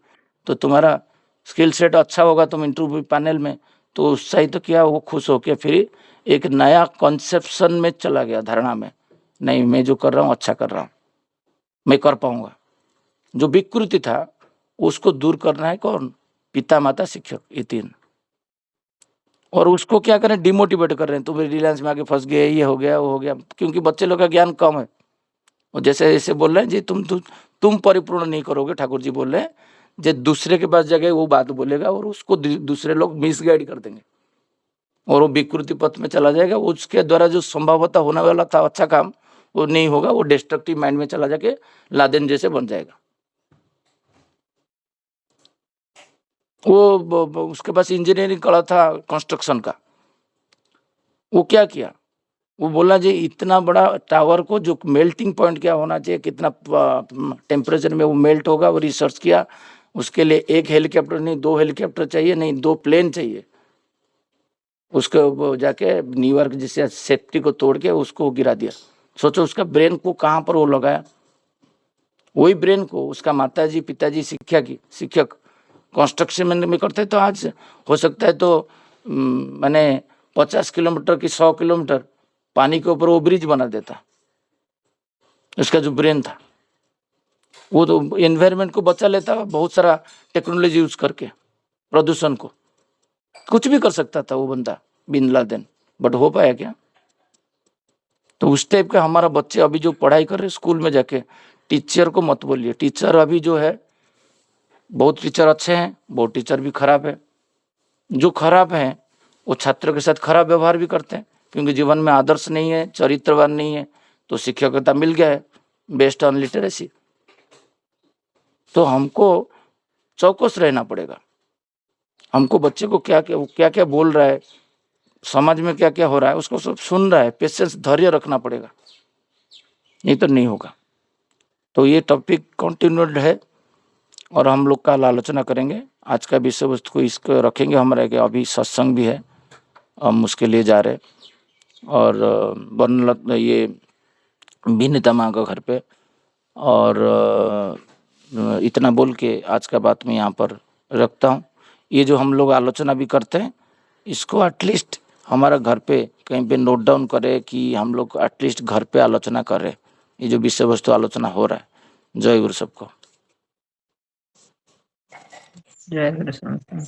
तो तुम्हारा स्किल सेट अच्छा होगा, तुम इंटरव्यू पैनल में तो उत्साहित तो किया, वो खुश होकर फिर एक नया कॉन्सेप्शन में चला गया, धारणा में, नहीं मैं जो कर रहा हूँ अच्छा कर रहा हूँ, मैं कर पाऊंगा। जो विकृति था उसको दूर करना है कौन, पिता माता शिक्षक, ये 3। और उसको क्या करें, डिमोटिवेट कर रहे हैं, तुम रिलायंस में आके फंस गए, ये हो गया वो हो गया, क्योंकि बच्चे लोग का ज्ञान कम है। और जैसे ऐसे बोल रहे हैं जी, तुम परिपूर्ण नहीं करोगे, ठाकुर जी बोल रहे हैं, जो दूसरे के पास जगह वो बात बोलेगा और उसको दूसरे लोग मिसगाइड कर देंगे और वो विकृति पथ में चला जाएगा। उसके द्वारा जो संभवतः होने वाला था अच्छा काम, वो नहीं होगा, वो डिस्ट्रक्टिव माइंड में चला जाके लादेन जैसे बन जाएगा। वो उसके पास इंजीनियरिंग कला था कंस्ट्रक्शन का, वो क्या किया, वो बोला जी इतना बड़ा टावर को जो मेल्टिंग पॉइंट क्या होना चाहिए, कितना टेम्परेचर में वो मेल्ट होगा, वो रिसर्च किया। उसके लिए एक हेलीकॉप्टर नहीं 2 हेलीकॉप्टर चाहिए, नहीं 2 प्लेन चाहिए। उसको वो जाके न्यूयॉर्क जैसे सेफ्टी को तोड़ के उसको गिरा दिया। सोचो उसका ब्रेन को कहाँ पर वो लगाया। वही ब्रेन को उसका माताजी पिताजी शिक्षक कंस्ट्रक्शन में करते तो आज हो सकता है तो मैंने 50 किलोमीटर की 100 किलोमीटर पानी के ऊपर वो ब्रिज बना देता। उसका जो ब्रेन था वो तो एनवायरनमेंट को बचा लेता, बहुत सारा टेक्नोलॉजी यूज करके प्रदूषण को कुछ भी कर सकता था वो बंदा बिन लादेन। बट हो पाया क्या? तो उस टाइप का हमारा बच्चे अभी जो पढ़ाई कर रहे स्कूल में जाके, टीचर को मत बोलिए। टीचर अभी जो है बहुत टीचर अच्छे हैं, बहुत टीचर भी खराब है। जो खराब है वो छात्रों के साथ खराब व्यवहार भी करते हैं, क्योंकि जीवन में आदर्श नहीं है, चरित्रवान नहीं है, तो शिक्षकता मिल गया है बेस्ड ऑन लिटरेसी। तो हमको चौकस रहना पड़ेगा। हमको बच्चे को क्या क्या बोल रहा है, समाज में क्या क्या हो रहा है, उसको सब सुन रहा है, पेशेंस धैर्य रखना पड़ेगा, नहीं तो नहीं होगा। तो ये टॉपिक कंटिन्यूड है और हम लोग कल आलोचना करेंगे। आज का विषय वस्तु को इसको रखेंगे हमारे, अभी सत्संग भी है, हम उसके लिए जा रहे। और वर्ण ये भिन्नता माँ का घर पे। और इतना बोल के आज का बात मैं यहाँ पर रखता हूँ। ये जो हम लोग आलोचना भी करते हैं, इसको एटलीस्ट हमारा घर पे कहीं पे नोट डाउन करे कि हम लोग एटलीस्ट घर पे आलोचना कर रहे। ये जो विषय वस्तु आलोचना हो रहा है। जय गुरु सबको। जय गुरु।